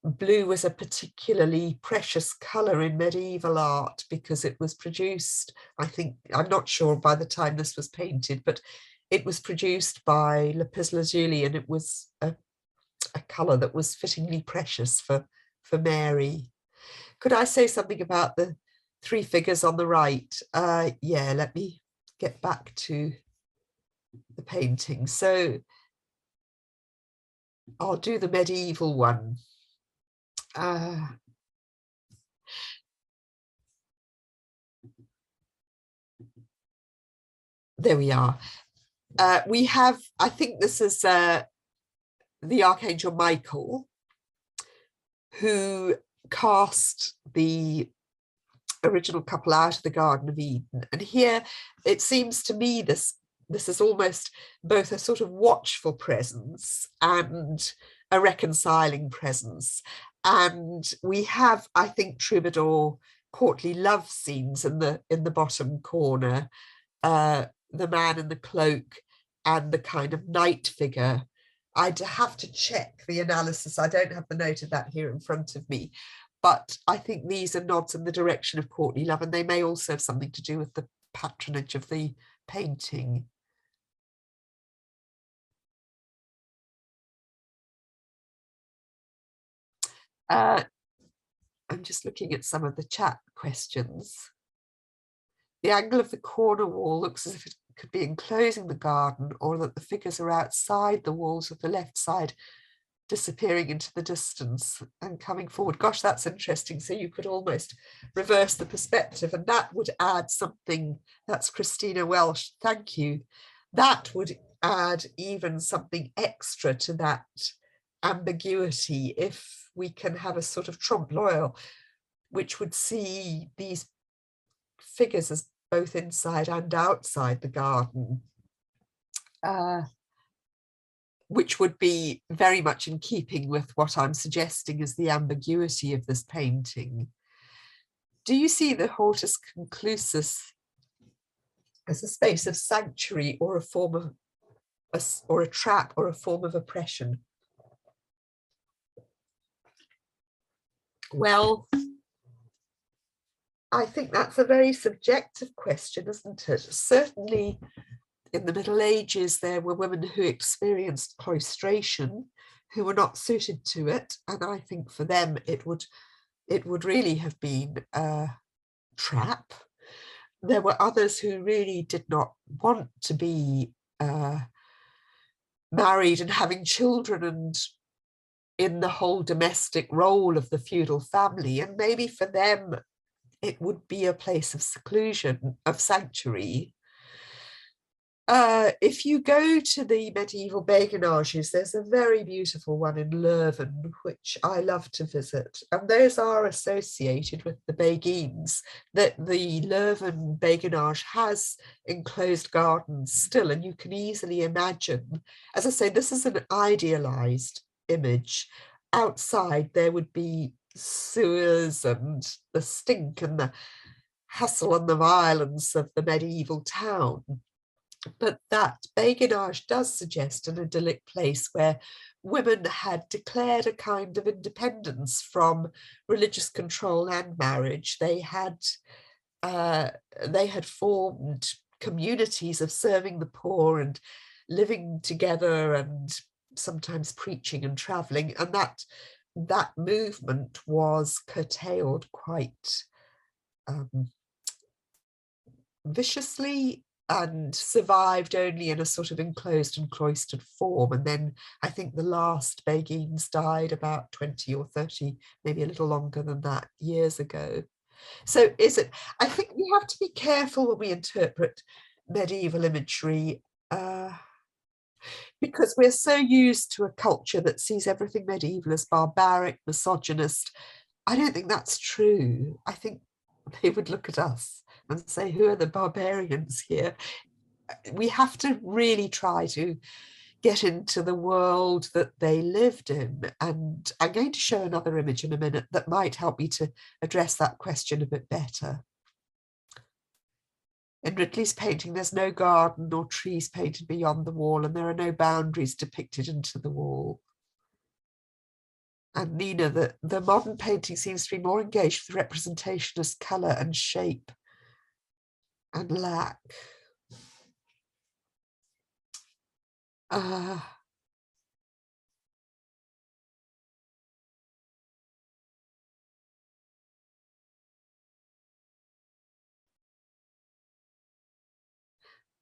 Blue was a particularly precious colour in medieval art because it was produced, I think, I'm not sure by the time this was painted, but it was produced by lapis lazuli, and it was a colour that was fittingly precious for Mary. Could I say something about the 3 figures on the right? Yeah, let me get back to the painting. So I'll do the medieval one. There we are. We have, I think this is the Archangel Michael, who cast the original couple out of the Garden of Eden. And here it seems to me this is almost both a sort of watchful presence and a reconciling presence. And we have, I think, troubadour courtly love scenes in the bottom corner, the man in the cloak and the kind of knight figure. I'd have to check the analysis. I don't have the note of that here in front of me, but I think these are nods in the direction of courtly love, and they may also have something to do with the patronage of the painting. I'm just looking at some of the chat questions. The angle of the corner wall looks as if it could be enclosing the garden, or that the figures are outside the walls of the left side, disappearing into the distance and coming forward. Gosh, that's interesting. So you could almost reverse the perspective, and that would add something. That's Christina Welsh. Thank you. That would add even something extra to that ambiguity if we can have a sort of trompe l'oeil, which would see these figures as both inside and outside the garden, which would be very much in keeping with what I'm suggesting as the ambiguity of this painting. Do you see the hortus conclusus as a space of sanctuary or a form of or a trap or a form of oppression? Well, I think that's a very subjective question, isn't it? Certainly in the Middle Ages, there were women who experienced cloistration who were not suited to it. And I think for them, it would really have been a trap. There were others who really did not want to be married and having children and in the whole domestic role of the feudal family. And maybe for them, it would be a place of seclusion, of sanctuary. If you go to the medieval beguinages, there's a very beautiful one in Leuven, which I love to visit. And those are associated with the Beguines, that the Leuven beguinage has enclosed gardens still, and you can easily imagine, as I say, this is an idealized image. Outside, there would be sewers and the stink and the hustle and the violence of the medieval town. But that Béguinage does suggest an idyllic place where women had declared a kind of independence from religious control and marriage. They had formed communities of serving the poor and living together and sometimes preaching and traveling, and that movement was curtailed quite viciously and survived only in a sort of enclosed and cloistered form. And then I think the last Béguines died about 20 or 30, maybe a little longer than that, years ago. So I think we have to be careful when we interpret medieval imagery, because we're so used to a culture that sees everything medieval as barbaric, misogynist. I don't think that's true. I think they would look at us and say, who are the barbarians here? We have to really try to get into the world that they lived in. And I'm going to show another image in a minute that might help me to address that question a bit better. In Ridley's painting, there's no garden or trees painted beyond the wall, and there are no boundaries depicted into the wall. And Nina, the modern painting seems to be more engaged with representation as colour and shape and lack.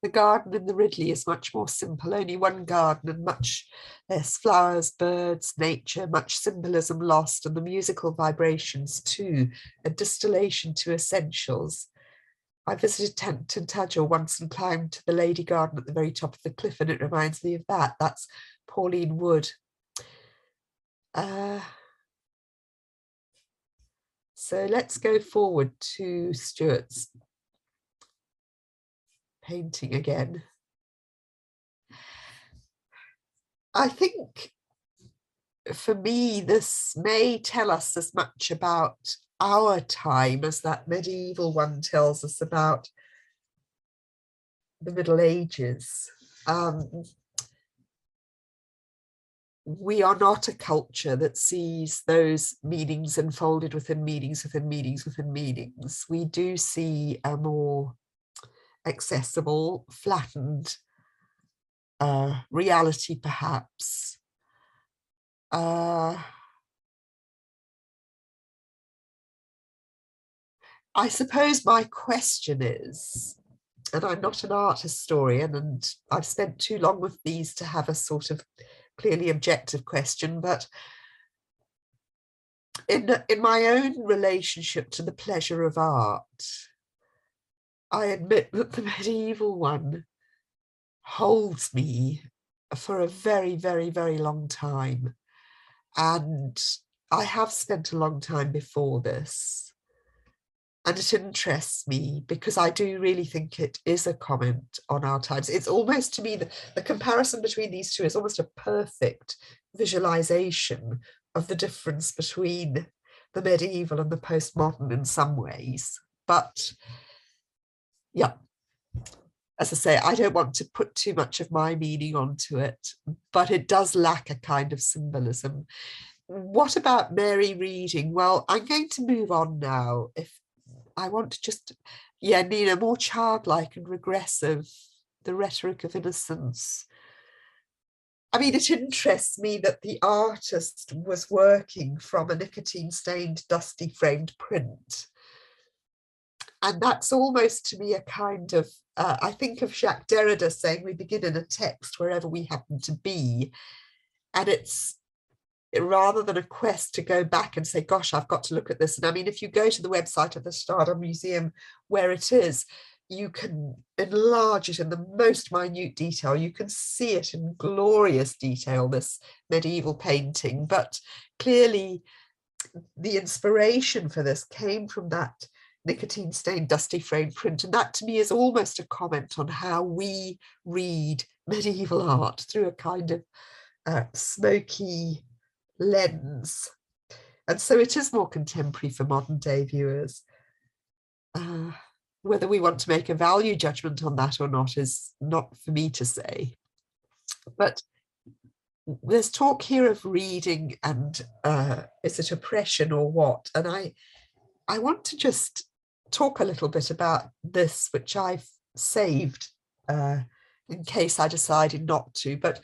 The garden in the Ridley is much more simple, only one garden and much less flowers, birds, nature, much symbolism lost, and the musical vibrations too, a distillation to essentials. I visited Tintagel once and climbed to the Lady Garden at the very top of the cliff, and it reminds me of that. That's Pauline Wood. So let's go forward to Stuart's painting again. I think for me, this may tell us as much about our time as that medieval one tells us about the Middle Ages. We are not a culture that sees those meanings unfolded within meanings within meanings within meanings. We do see a more accessible, flattened reality, perhaps. I suppose my question is, and I'm not an art historian, and I've spent too long with these to have a sort of clearly objective question, but in my own relationship to the pleasure of art, I admit that the medieval one holds me for a very, very, very long time. And I have spent a long time before this. And it interests me because I do really think it is a comment on our times. It's almost, to me, the comparison between these two is almost a perfect visualization of the difference between the medieval and the postmodern in some ways. But yeah, as I say, I don't want to put too much of my meaning onto it, but it does lack a kind of symbolism. What about Mary reading? Well, I'm going to move on now. If I want to just, Nina, more childlike and regressive, the Rhetoric of Innocence. I mean, it interests me that the artist was working from a nicotine-stained, dusty framed print. And that's almost, to me, a kind of, I think of Jacques Derrida saying we begin in a text wherever we happen to be. And it's rather than a quest to go back and say, gosh, I've got to look at this. And I mean, if you go to the website of the Stade Museum where it is, you can enlarge it in the most minute detail. You can see it in glorious detail, this medieval painting. But clearly the inspiration for this came from that nicotine-stained dusty frame print. And that to me is almost a comment on how we read medieval art through a kind of smoky lens. And so it is more contemporary for modern day viewers. Whether we want to make a value judgment on that or not is not for me to say. But there's talk here of reading and is it oppression or what? And I want to just talk a little bit about this, which I've saved in case I decided not to. But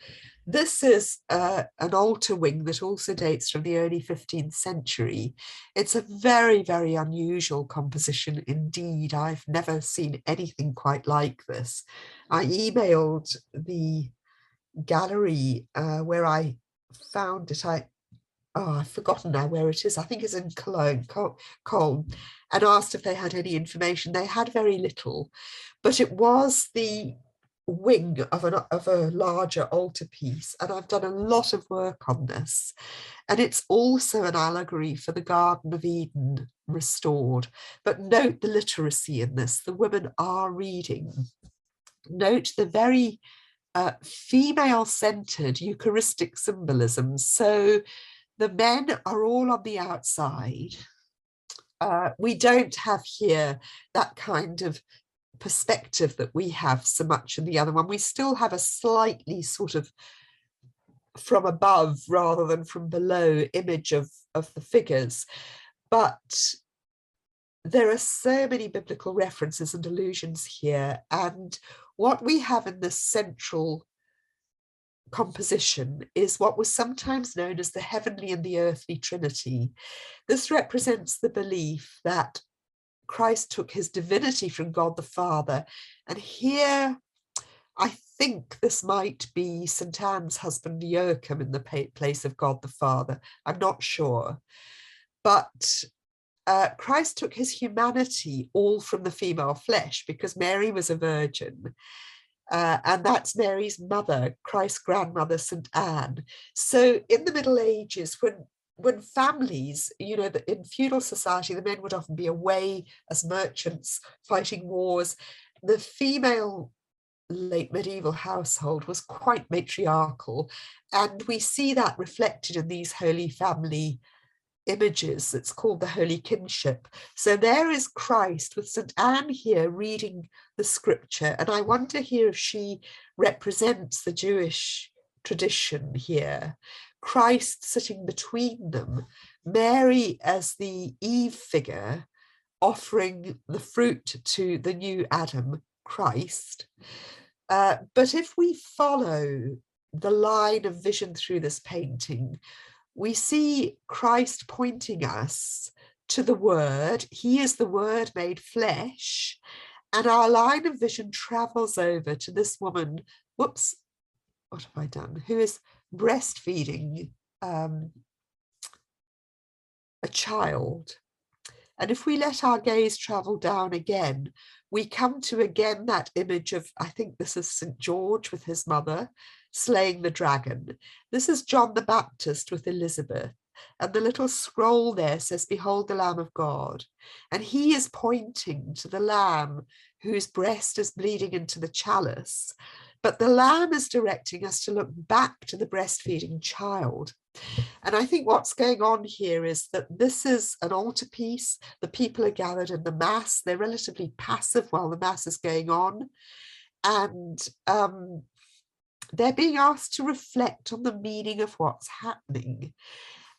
this is an altar wing that also dates from the early 15th century. It's a very, very unusual composition indeed. I've never seen anything quite like this. I emailed the gallery where I found it. I've forgotten now where it is. I think it's in Cologne, and asked if they had any information. They had very little, but it was the wing of a larger altarpiece, and I've done a lot of work on this. And it's also an allegory for the Garden of Eden restored. But note the literacy in this. The women are reading. Note the very female-centered Eucharistic symbolism. So the men are all on the outside. We don't have here that kind of perspective that we have so much in the other one. We still have a slightly sort of from above rather than from below image of the figures. But there are so many biblical references and allusions here. And what we have in this central composition is what was sometimes known as the heavenly and the earthly Trinity. This represents the belief that Christ took his divinity from God the Father. And here, I think this might be St. Anne's husband Joachim in the place of God the Father. I'm not sure. But Christ took his humanity all from the female flesh because Mary was a virgin. And that's Mary's mother, Christ's grandmother, St. Anne. So in the Middle Ages, when families, you know, in feudal society, the men would often be away as merchants fighting wars. The female late medieval household was quite matriarchal. And we see that reflected in these Holy Family images. It's called the Holy Kinship. So there is Christ with St. Anne here reading the scripture. And I wonder here if she represents the Jewish tradition here. Christ sitting between them, Mary as the Eve figure, offering the fruit to the new Adam, Christ. But if we follow the line of vision through this painting, we see Christ pointing us to the Word. He is the Word made flesh. And our line of vision travels over to this woman, whoops, what have I done? Who is breastfeeding a child. And if we let our gaze travel down again, we come to again that image of, I think this is St. George with his mother slaying the dragon. This is John the Baptist with Elizabeth. And the little scroll there says, "Behold the Lamb of God." And he is pointing to the lamb whose breast is bleeding into the chalice. But the lamb is directing us to look back to the breastfeeding child. And I think what's going on here is that this is an altarpiece. The people are gathered in the Mass. They're relatively passive while the Mass is going on. And they're being asked to reflect on the meaning of what's happening.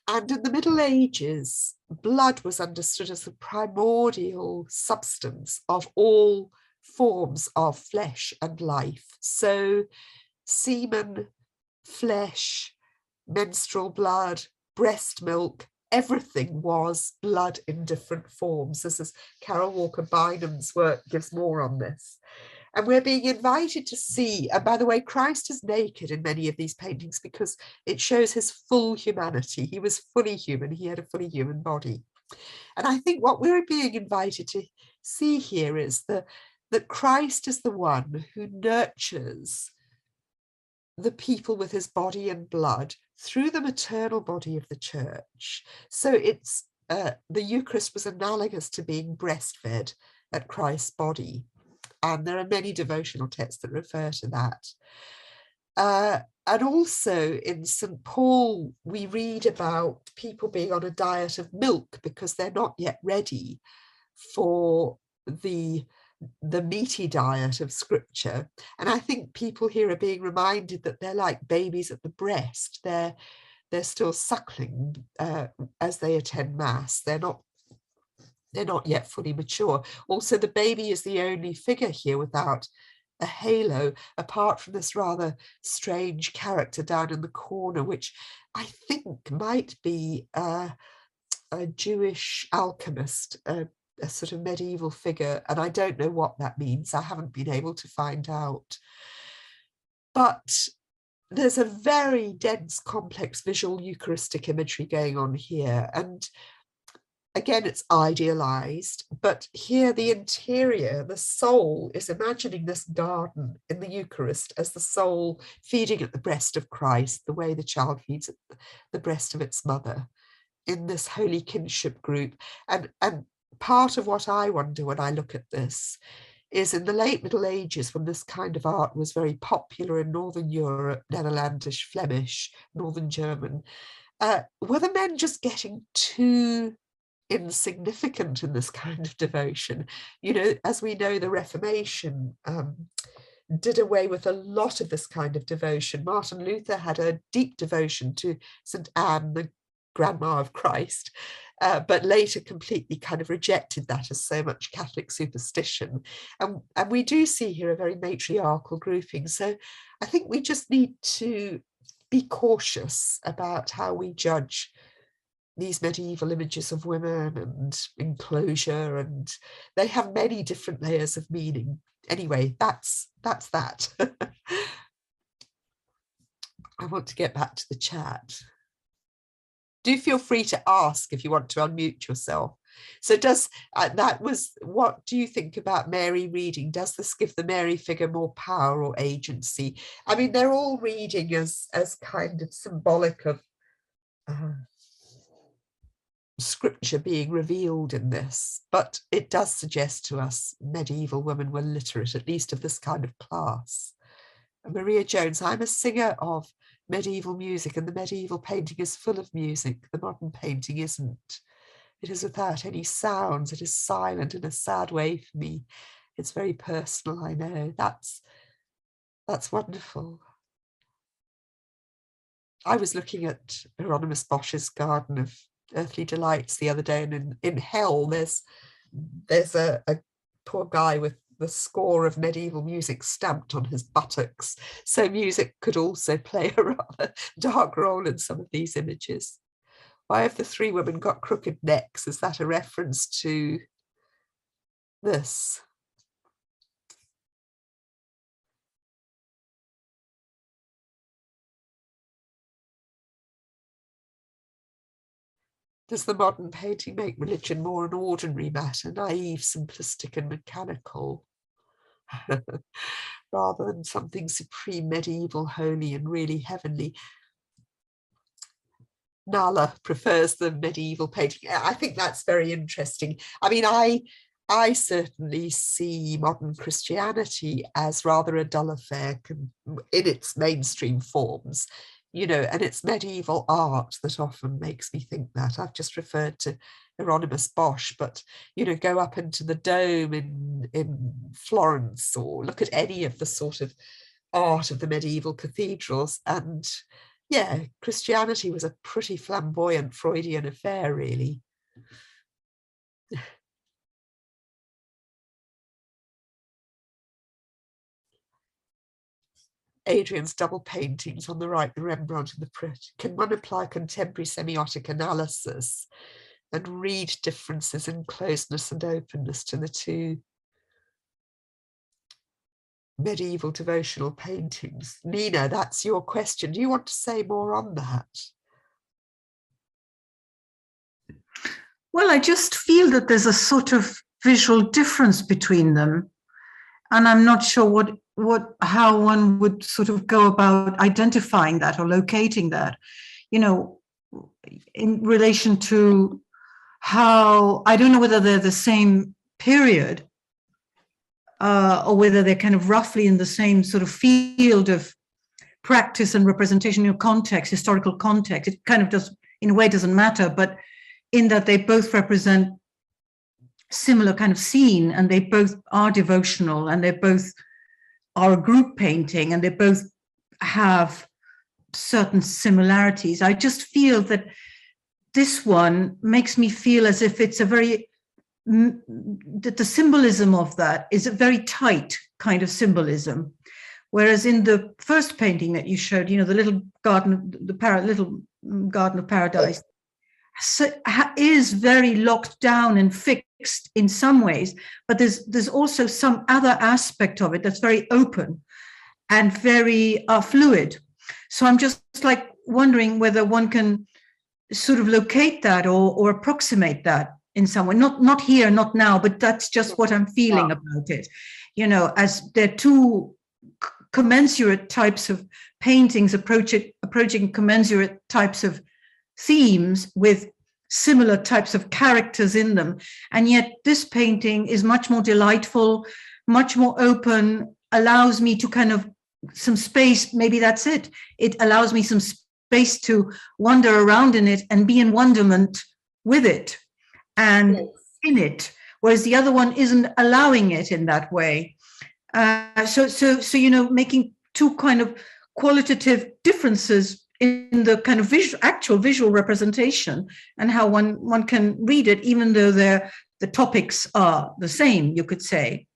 And in the Middle Ages, blood was understood as the primordial substance of all forms of flesh and life. So semen, flesh, menstrual blood, breast milk, everything was blood in different forms. This is Carol Walker Bynum's work gives more on this. And we're being invited to see, and by the way, Christ is naked in many of these paintings because it shows his full humanity. He was fully human. He had a fully human body. And I think what we're being invited to see here is that Christ is the one who nurtures the people with his body and blood through the maternal body of the church. So it's the Eucharist was analogous to being breastfed at Christ's body. And there are many devotional texts that refer to that. also in St. Paul, we read about people being on a diet of milk because they're not yet ready for the meaty diet of scripture. And I think people here are being reminded that they're like babies at the breast. They're still suckling as they attend mass. They're not yet fully mature. Also, the baby is the only figure here without a halo, apart from this rather strange character down in the corner, which I think might be a Jewish alchemist, a sort of medieval figure, and I don't know what that means. I haven't been able to find out. But there's a very dense, complex visual Eucharistic imagery going on here. And again, it's idealized, but here the interior, the soul is imagining this garden in the Eucharist as the soul feeding at the breast of Christ, the way the child feeds at the breast of its mother in this Holy Kinship group. And part of what I wonder when I look at this is in the late Middle Ages, when this kind of art was very popular in Northern Europe, Netherlandish, Flemish, Northern German, were the men just getting too insignificant in this kind of devotion? You know, as we know, the Reformation did away with a lot of this kind of devotion. Martin Luther had a deep devotion to St. Anne, the grandma of Christ, but later completely kind of rejected that as so much Catholic superstition. And we do see here a very matriarchal grouping. So I think we just need to be cautious about how we judge these medieval images of women and enclosure, and they have many different layers of meaning. Anyway, that's that. I want to get back to the chat. Do feel free to ask if you want to unmute yourself. So does what do you think about Mary reading? Does this give the Mary figure more power or agency? I mean, they're all reading as kind of symbolic of scripture being revealed in this, but it does suggest to us medieval women were literate, at least of this kind of class. And Maria Jones, I'm a singer of medieval music, and the medieval painting is full of music. The modern painting isn't. It is without any sounds. It is silent in a sad way for me. It's very personal, I know. That's wonderful. I was looking at Hieronymus Bosch's Garden of Earthly Delights the other day, and in hell there's a poor guy with the score of medieval music stamped on his buttocks. So music could also play a rather dark role in some of these images. Why have the three women got crooked necks? Is that a reference to this? Does the modern painting make religion more an ordinary matter, naive, simplistic and mechanical, rather than something supreme, medieval, holy and really heavenly? Nala prefers the medieval painting. I think that's very interesting. I mean, I certainly see modern Christianity as rather a dull affair in its mainstream forms. You know, and it's medieval art that often makes me think that. I've just referred to Hieronymus Bosch, but, you know, go up into the Dome in Florence, or look at any of the sort of art of the medieval cathedrals. And yeah, Christianity was a pretty flamboyant Freudian affair, really. Adrian's double paintings on the right, the Rembrandt and the Pret. Can one apply contemporary semiotic analysis and read differences in closeness and openness to the two medieval devotional paintings? Nina, that's your question. Do you want to say more on that? Well, I just feel that there's a sort of visual difference between them, and I'm not sure how one would sort of go about identifying that or locating that, you know, in relation to how, I don't know whether they're the same period or whether they're kind of roughly in the same sort of field of practice and representation in context, historical context. It kind of does, in a way, doesn't matter, but in that they both represent similar kind of scene, and they both are devotional, and they both are a group painting, and they both have certain similarities. I just feel that this one makes me feel as if it's a very, that the symbolism of that is a very tight kind of symbolism. Whereas in the first painting that you showed, you know, the little garden, little garden of paradise, is very locked down and fixed in some ways, but there's also some other aspect of it that's very open and very fluid. So I'm just like wondering whether one can sort of locate that or approximate that in some way. Not here, not now, but that's just what I'm feeling about it. You know, as they're two commensurate types of paintings approaching commensurate types of themes with similar types of characters in them. And yet this painting is much more delightful, much more open, allows me to kind of some space, maybe that's it. It allows me some space to wander around in it and be in wonderment with it and in it, whereas the other one isn't allowing it in that way. So you know, making two kind of qualitative differences in the kind of actual visual representation and how one can read it, even though the topics are the same, you could say.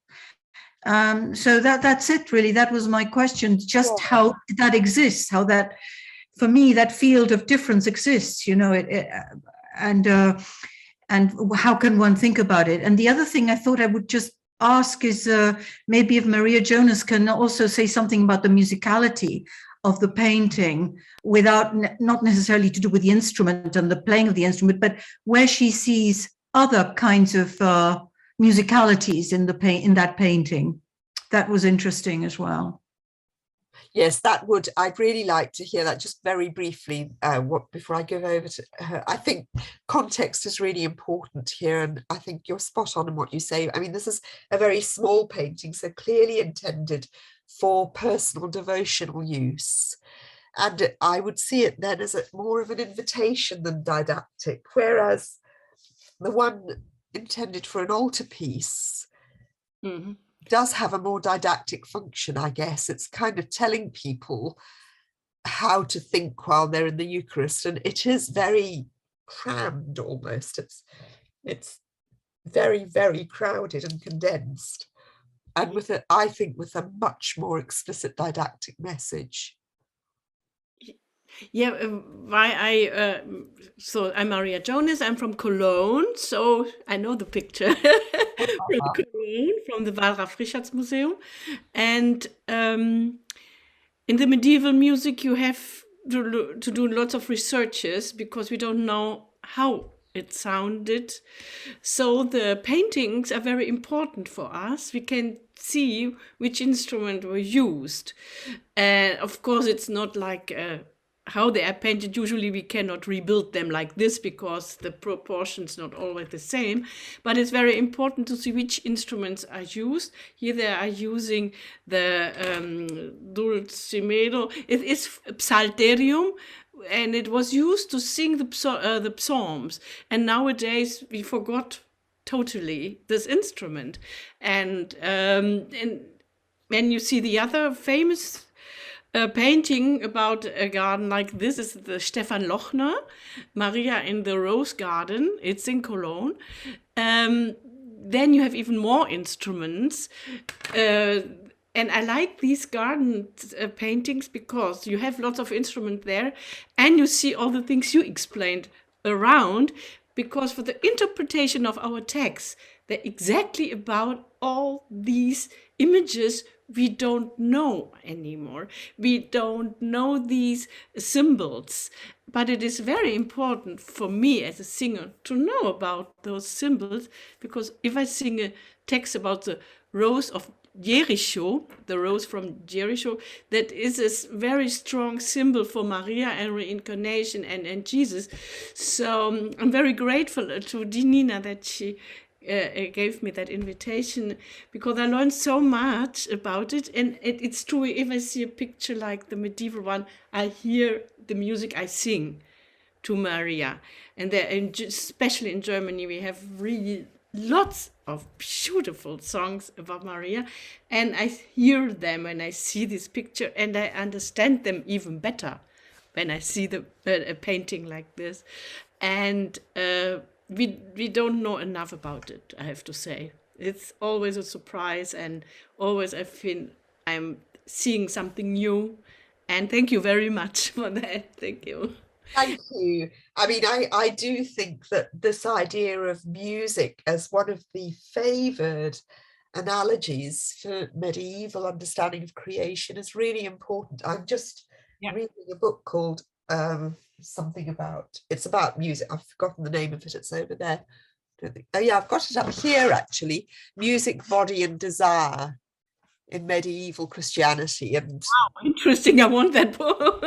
So that's it, really. That was my question, just how that exists, how that, for me, that field of difference exists, you know, and how can one think about it? And the other thing I thought I would just ask is maybe if Maria Jonas can also say something about the musicality of the painting, without not necessarily to do with the instrument and the playing of the instrument, but where she sees other kinds of musicalities in that painting. That was interesting as well. Yes, I'd really like to hear that just very briefly before I give over to her. I think context is really important here, and I think you're spot on in what you say. I mean, this is a very small painting, so clearly intended for personal devotional use. And I would see it then as more of an invitation than didactic, whereas the one intended for an altarpiece does have a more didactic function, I guess. It's kind of telling people how to think while they're in the Eucharist, and it is very crammed almost. It's very, very crowded and condensed, and I think with a much more explicit didactic message. Yeah, so I'm Maria Jonas. I'm from Cologne, so I know the picture from Cologne, from the Wallraf-Richartz-Museum. And in the medieval music, you have to do lots of researches because we don't know how it sounded. So the paintings are very important for us. We can see which instrument were used. And of course, it's not like how they are painted. Usually we cannot rebuild them like this because the proportions not always the same, but it's very important to see which instruments are used. Here they are using the dulcimer. It is psalterium, and it was used to sing the psalms. And nowadays we forgot totally this instrument. And when you see the other famous painting about a garden like this is the Stefan Lochner, Maria in the Rose Garden. It's in Cologne. Then you have even more instruments. And I like these garden paintings because you have lots of instruments there and you see all the things you explained around, because for the interpretation of our text, they're exactly about all these images we don't know anymore. We don't know these symbols, but it is very important for me as a singer to know about those symbols, because if I sing a text about the rose of Jericho, the rose from Jericho, that is a very strong symbol for Maria and reincarnation and Jesus. So I'm very grateful to Nina that she gave me that invitation, because I learned so much about it. And it's true, if I see a picture like the medieval one, I hear the music, I sing to Maria. And especially in Germany, we have really lots of beautiful songs about Maria. And I hear them and I see this picture and I understand them even better when I see a painting like this. And we don't know enough about it, I have to say. It's always a surprise, and always I feel I'm seeing something new. And thank you very much for that. Thank you. Thank you. I mean, I do think that this idea of music as one of the favoured analogies for medieval understanding of creation is really important. I'm just reading a book called it's about music. I've forgotten the name of it. It's over there. Oh yeah, I've got it up here actually. Music, Body and Desire in Medieval Christianity. And wow, interesting. I want that book.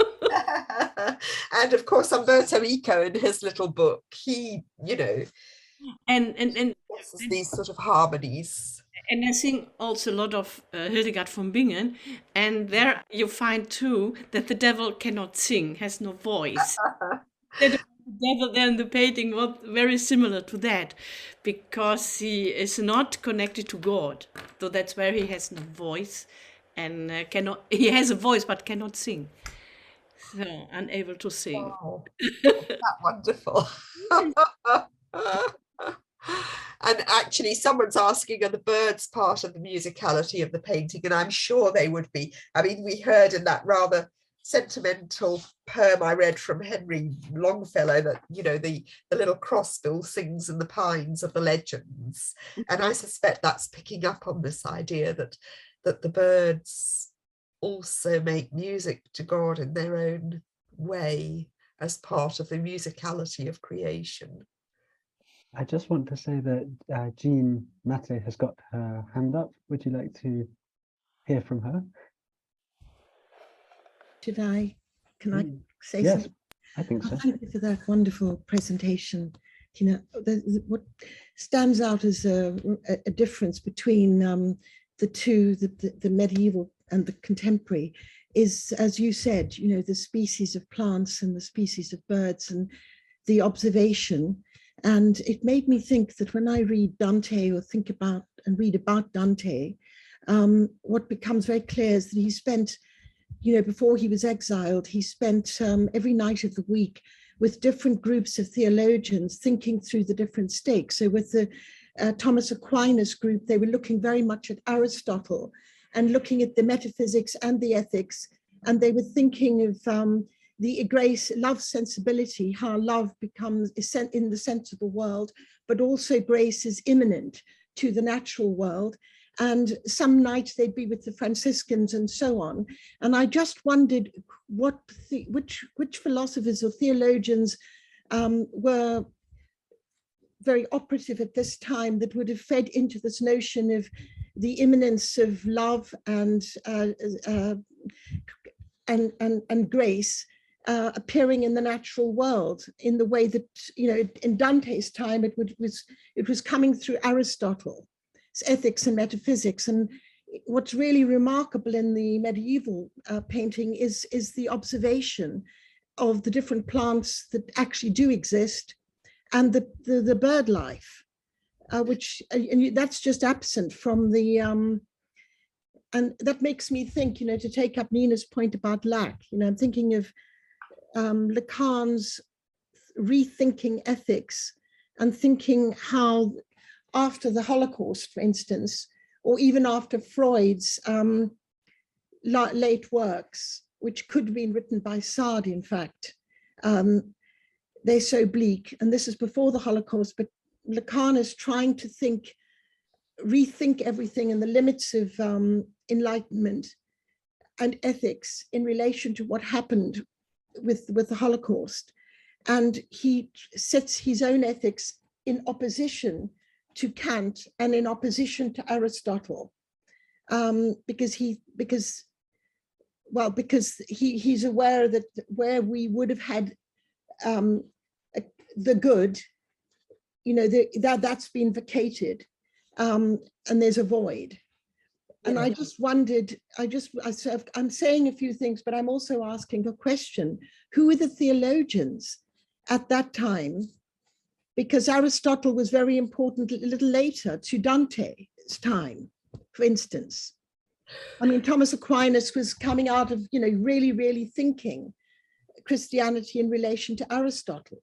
And of course Umberto Eco in his little book, he, you know, and these sort of harmonies. And I sing also a lot of Hildegard von Bingen, and there you find too that the devil cannot sing, has no voice. The devil there in the painting was very similar to that, because he is not connected to God. So that's where he has no voice, and he has a voice but cannot sing. So unable to sing. Wow. That wonderful. And actually someone's asking, are the birds part of the musicality of the painting? And I'm sure they would be. I mean, we heard in that rather sentimental poem I read from Henry Longfellow that, you know, the little crossbill sings in the pines of the legends. And I suspect that's picking up on this idea that the birds also make music to God in their own way as part of the musicality of creation. I just want to say that Jean Matte has got her hand up. Would you like to hear from her? Can I say yes, something? I think so. Thank you for that wonderful presentation. You know, what stands out as a difference between the two, the medieval and the contemporary, is, as you said, you know, the species of plants and the species of birds and the observation. And it made me think that when I read Dante or think about and read about Dante, what becomes very clear is that he spent, you know, before he was exiled, he spent every night of the week with different groups of theologians thinking through the different stakes. So with the Thomas Aquinas group, they were looking very much at Aristotle and looking at the metaphysics and the ethics. And they were thinking of the grace, love, sensibility, how love becomes in the sensible world, but also grace is immanent to the natural world. And some nights they'd be with the Franciscans and so on. And I just wondered which philosophers or theologians were very operative at this time that would have fed into this notion of the immanence of love and grace appearing in the natural world in the way that, you know, in Dante's time it was coming through Aristotle. Ethics and metaphysics. And what's really remarkable in the medieval painting is the observation of the different plants that actually do exist and the bird life, which and that's just absent from the and that makes me think, you know, to take up Nina's point about lack, you know, I'm thinking of Lacan's rethinking ethics and thinking how after the Holocaust, for instance, or even after Freud's late works, which could have been written by Sade, in fact, they're so bleak. And this is before the Holocaust, but Lacan is trying to rethink everything in the limits of enlightenment and ethics in relation to what happened with the Holocaust. And he sets his own ethics in opposition to Kant and in opposition to Aristotle, because he's aware that where we would have had the good, you know, that's been vacated, and there's a void. And I just wondered, I'm saying a few things, but I'm also asking a question. Who were the theologians at that time? Because Aristotle was very important a little later to Dante's time, for instance. I mean, Thomas Aquinas was coming out of, you know, really, really thinking Christianity in relation to Aristotle.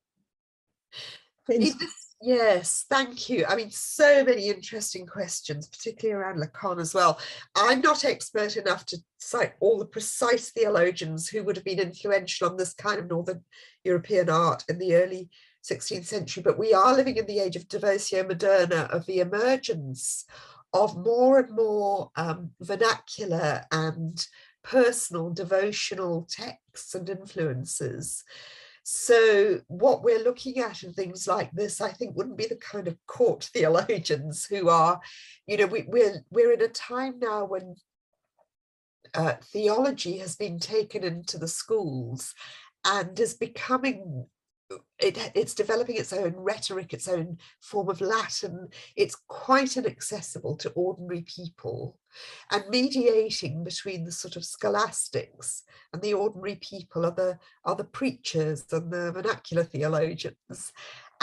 Yes, thank you. I mean, so many interesting questions, particularly around Lacan as well. I'm not expert enough to cite all the precise theologians who would have been influential on this kind of Northern European art in the early 16th century, but we are living in the age of devotio moderna, of the emergence of more and more vernacular and personal devotional texts and influences. So what we're looking at in things like this, I think, wouldn't be the kind of court theologians who are, you know, we're in a time now when theology has been taken into the schools and is becoming, it's developing its own rhetoric, its own form of Latin. It's quite inaccessible to ordinary people, and mediating between the sort of scholastics and the ordinary people are the preachers and the vernacular theologians,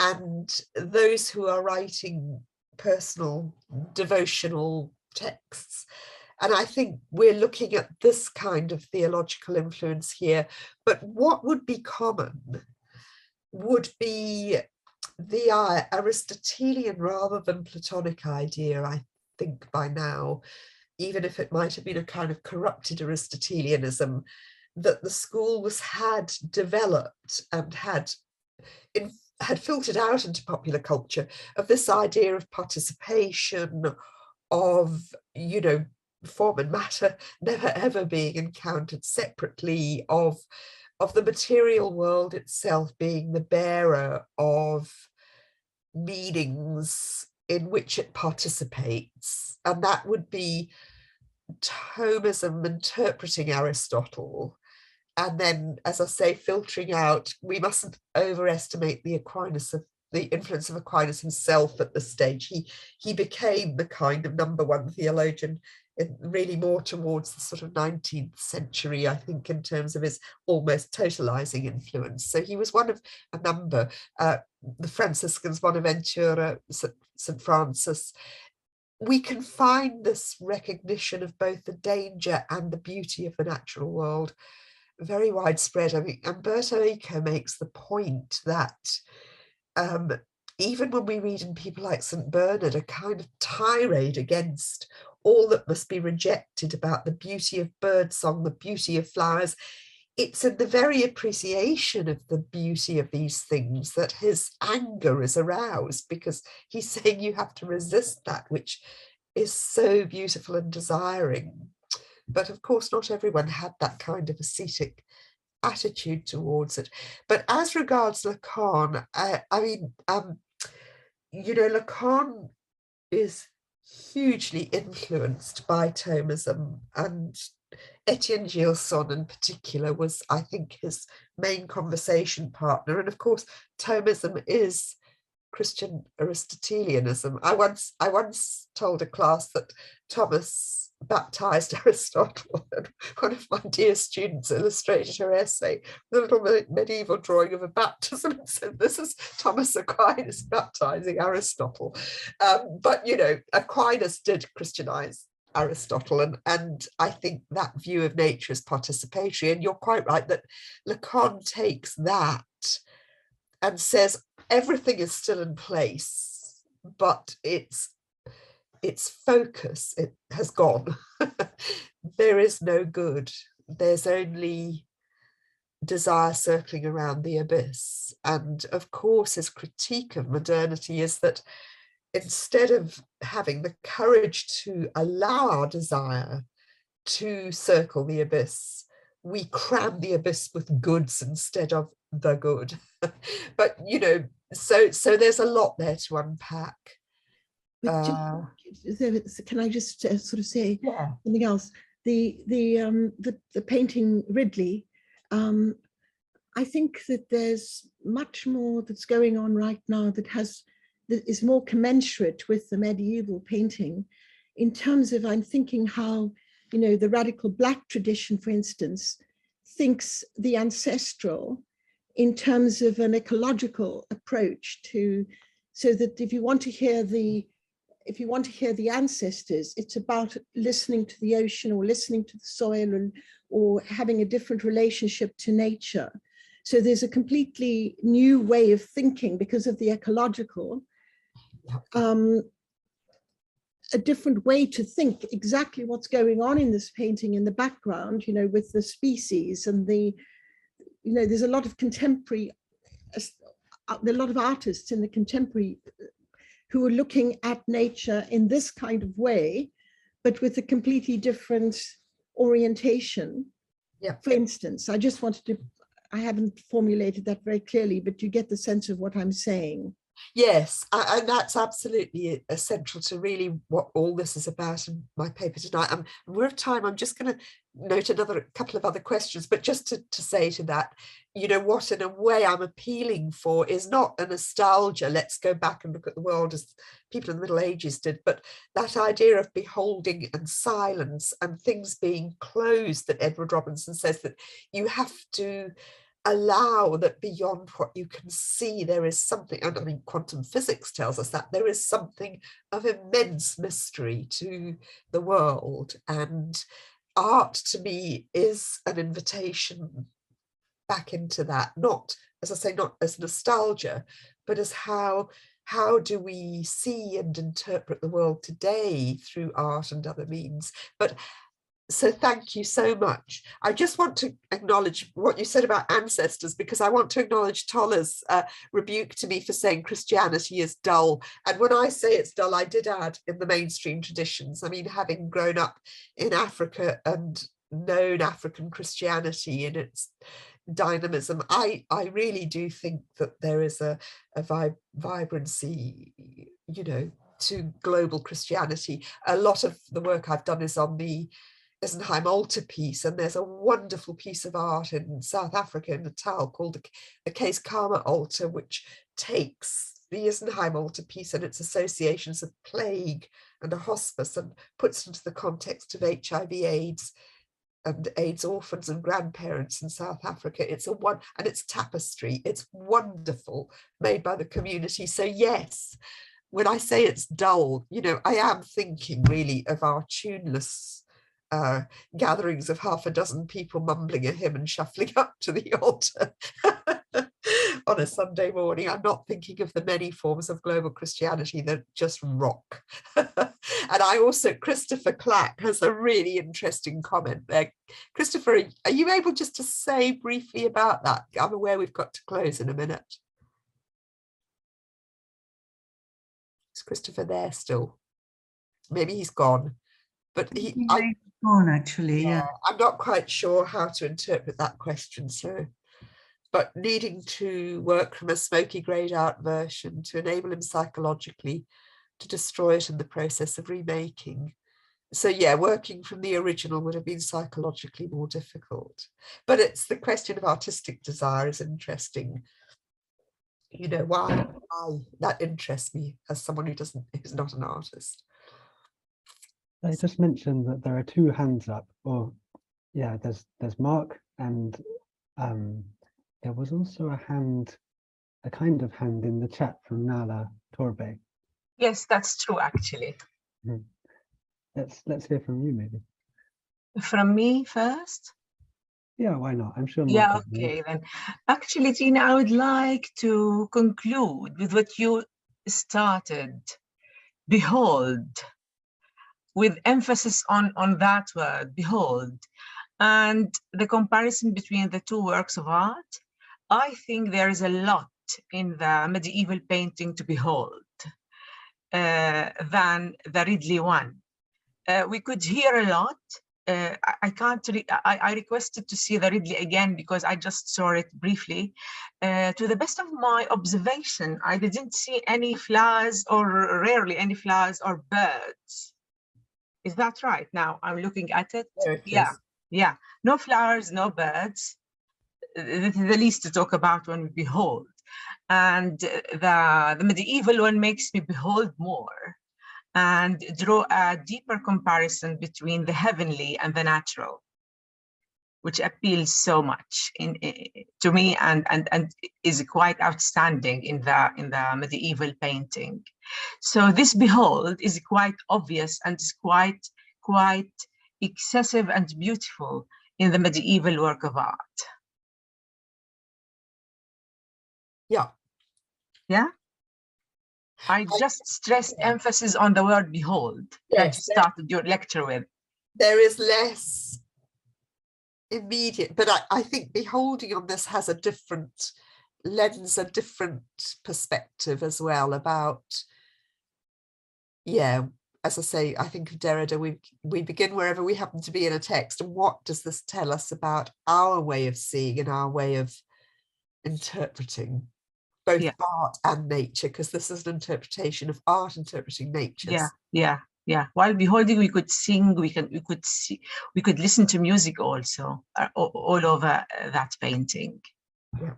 and those who are writing personal devotional texts. And I think we're looking at this kind of theological influence here. But what would be common would be the Aristotelian rather than Platonic idea, I think, by now, even if it might have been a kind of corrupted Aristotelianism, that the school had developed and had filtered out into popular culture, of this idea of participation, of, you know, form and matter never ever being encountered separately, of the material world itself being the bearer of meanings in which it participates. And that would be Thomism interpreting Aristotle, and then, as I say, filtering out. We mustn't overestimate the influence of Aquinas himself at this stage. He became the kind of number one theologian really more towards the sort of 19th century, I think, in terms of his almost totalizing influence. So he was one of a number, the Franciscans, Bonaventura, St. Francis. We can find this recognition of both the danger and the beauty of the natural world very widespread. I mean, Umberto Eco makes the point that even when we read in people like St. Bernard a kind of tirade against all that must be rejected about the beauty of birdsong, the beauty of flowers, it's in the very appreciation of the beauty of these things that his anger is aroused, because he's saying you have to resist that which is so beautiful and desiring. But of course, not everyone had that kind of ascetic attitude towards it. But as regards Lacan, you know, Lacan is hugely influenced by Thomism, and Etienne Gilson in particular was, I think, his main conversation partner. And of course, Thomism is Christian Aristotelianism. I once told a class that Thomas baptized Aristotle, and one of my dear students illustrated her essay with a little medieval drawing of a baptism and said, this is Thomas Aquinas baptizing Aristotle. But, you know, Aquinas did Christianize Aristotle, and I think that view of nature is participatory. And you're quite right that Lacan takes that and says everything is still in place, but its focus, it has gone. There is no good. There's only desire circling around the abyss. And of course, his critique of modernity is that instead of having the courage to allow our desire to circle the abyss, we cram the abyss with goods instead of the good. But, you know, so there's a lot there to unpack. Can I just sort of say something else? The painting Ridley, I think that there's much more that's going on right now that has that is more commensurate with the medieval painting in terms of, I'm thinking how, you know, the radical Black tradition, for instance, thinks the ancestral in terms of an ecological approach to, so that if you want to hear the ancestors, it's about listening to the ocean or listening to the soil, or having a different relationship to nature. So there's a completely new way of thinking because of the ecological, a different way to think exactly what's going on in this painting in the background, you know, with the species and the, you know, there's a lot of contemporary, there are a lot of artists in the contemporary who are looking at nature in this kind of way, but with a completely different orientation. Yeah. For instance, I just wanted to, I haven't formulated that very clearly, but you get the sense of what I'm saying. Yes, and that's absolutely essential to really what all this is about in my paper tonight. We're of time. I'm just going to note another couple of other questions, but just to say to that, you know, what in a way I'm appealing for is not a nostalgia, let's go back and look at the world as people in the Middle Ages did, but that idea of beholding and silence and things being closed that Edward Robinson says that you have to allow that beyond what you can see there is something, and I mean quantum physics tells us that there is something of immense mystery to the world, and art to me is an invitation back into that, not, as I say, not as nostalgia, but as how do we see and interpret the world today through art and other means. But so thank you so much. I just want to acknowledge what you said about ancestors, because I want to acknowledge Tola's rebuke to me for saying Christianity is dull. And when I say it's dull, I did add in the mainstream traditions. I mean, having grown up in Africa and known African Christianity in its dynamism, I really do think that there is a vibrancy, you know, to global Christianity. A lot of the work I've done is on the Isenheim altarpiece, and there's a wonderful piece of art in South Africa in Natal called the Case Karma altar, which takes the Isenheim altarpiece and its associations of plague and a hospice and puts it into the context of HIV, AIDS and AIDS orphans and grandparents in South Africa. It's and it's tapestry. It's wonderful, made by the community. So yes, when I say it's dull, you know, I am thinking really of our tuneless gatherings of half a dozen people mumbling a hymn and shuffling up to the altar on a Sunday morning. I'm not thinking of the many forms of global Christianity that just rock. And I also, Christopher Clack has a really interesting comment there. Christopher, are you able just to say briefly about that? I'm aware we've got to close in a minute. Is Christopher there still? Maybe he's gone. But gone, actually, yeah. I'm not quite sure how to interpret that question. So, but needing to work from a smoky grayed out version to enable him psychologically to destroy it in the process of remaking. So yeah, working from the original would have been psychologically more difficult. But it's the question of artistic desire is interesting. You know, why that interests me as someone who's not an artist. I just mentioned that there are two hands up, or yeah, there's Mark, and there was also a kind of hand in the chat from Nala Torbe. Yes, that's true, actually. Let's hear from you, maybe. From me first? Yeah, why not? I'm sure Mark. Yeah, okay then. Actually, Tina, I would like to conclude with what you started. Behold, with emphasis on that word, behold. And the comparison between the two works of art, I think there is a lot in the medieval painting to behold than the Ridley one. We could hear a lot. I requested to see the Ridley again because I just saw it briefly. To the best of my observation, I didn't see any flowers, or rarely any flowers or birds. Is that right? Now I'm looking at it. Yeah. No flowers, no birds. This is the least to talk about when we behold. And the medieval one makes me behold more and draw a deeper comparison between the heavenly and the natural, which appeals so much to me and is quite outstanding in the medieval painting. So this behold is quite obvious and is quite excessive and beautiful in the medieval work of art. Yeah. Yeah. I just stressed emphasis on the word behold that you started your lecture with. There is less immediate, but I think beholding on this has a different lens, a different perspective as well about, as I say, I think of Derrida, we begin wherever we happen to be in a text, and what does this tell us about our way of seeing and our way of interpreting both art and nature, because this is an interpretation of art interpreting nature. Yeah. While beholding, we could sing, we could see, we could listen to music also all over that painting. Yeah.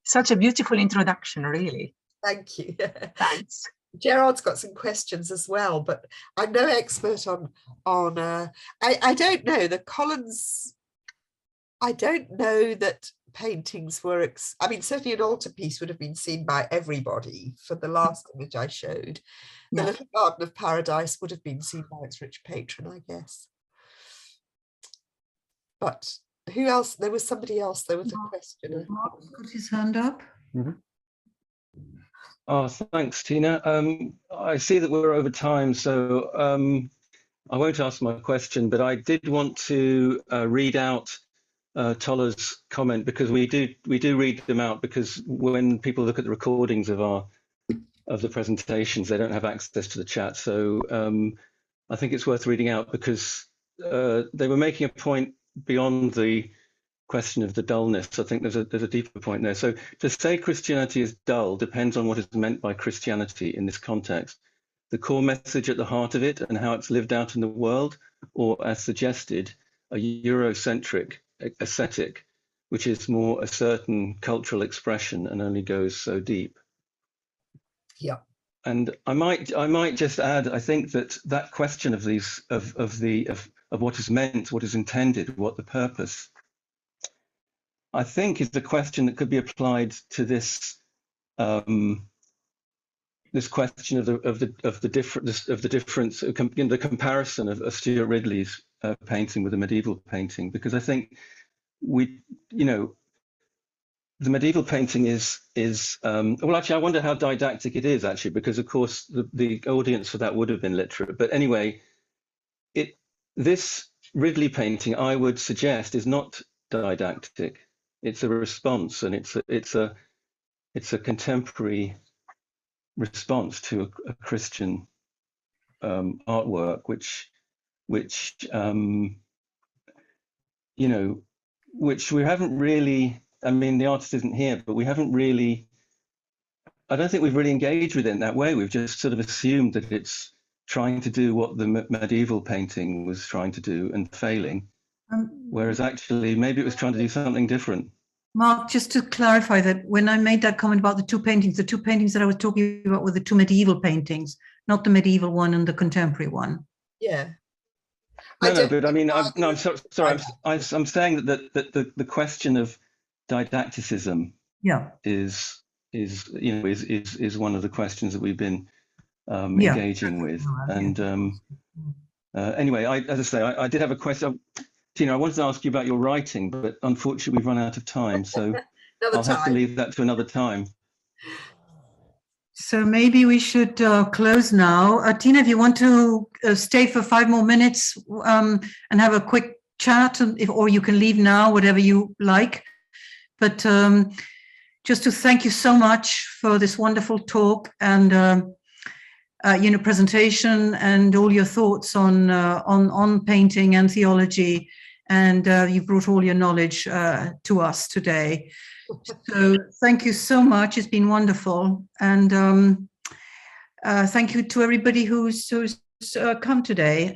Such a beautiful introduction, really. Thank you. Thanks. Gerard's got some questions as well, but I'm no expert on I don't know the Collins. I don't know that paintings were, I mean, certainly an altarpiece would have been seen by everybody for the last image I showed. The little Garden of Paradise would have been seen by its rich patron, I guess. But who else? There was somebody else. There was a question. Mark's got his hand up. Mm-hmm. Oh, thanks, Tina. I see that we're over time, so I won't ask my question, but I did want to read out Tola's comment, because we do read them out, because when people look at the recordings of the presentations, they don't have access to the chat. So I think it's worth reading out, because they were making a point beyond the question of the dullness. I think there's a deeper point there. So to say Christianity is dull depends on what is meant by Christianity in this context. The core message at the heart of it and how it's lived out in the world, or as suggested, a Eurocentric ascetic, which is more a certain cultural expression and only goes so deep. Yeah. And I might just add, I think that question of these of what is meant, what is intended, what the purpose, I think is the question that could be applied to this this question of the difference, the comparison of Stuart Ridley's painting with a medieval painting, because I think the medieval painting is well, actually I wonder how didactic it is, actually, because of course the audience for that would have been literate. But anyway, this Ridley painting, I would suggest, is not didactic. It's a response, and it's a contemporary response to a Christian artwork, which we haven't really, I mean, the artist isn't here, but we haven't really, I don't think we've really engaged with it in that way. We've just sort of assumed that it's trying to do what the medieval painting was trying to do and failing, whereas actually maybe it was trying to do something different. Mark, just to clarify that when I made that comment about the two paintings that I was talking about were the two medieval paintings, not the medieval one and the contemporary one. Yeah. No, but I mean, I'm sorry. I'm saying that the question of didacticism, is one of the questions that we've been engaging with. And anyway, as I say, I did have a question. Tina, I wanted to ask you about your writing, but unfortunately we've run out of time, so I'll have to leave that to another time. So maybe we should close now. Tina, if you want to stay for 5 more minutes and have a quick chat, or you can leave now, whatever you like. But just to thank you so much for this wonderful talk and presentation and all your thoughts on painting and theology, and you've brought all your knowledge to us today. So thank you so much. It's been wonderful, and thank you to everybody who's come today.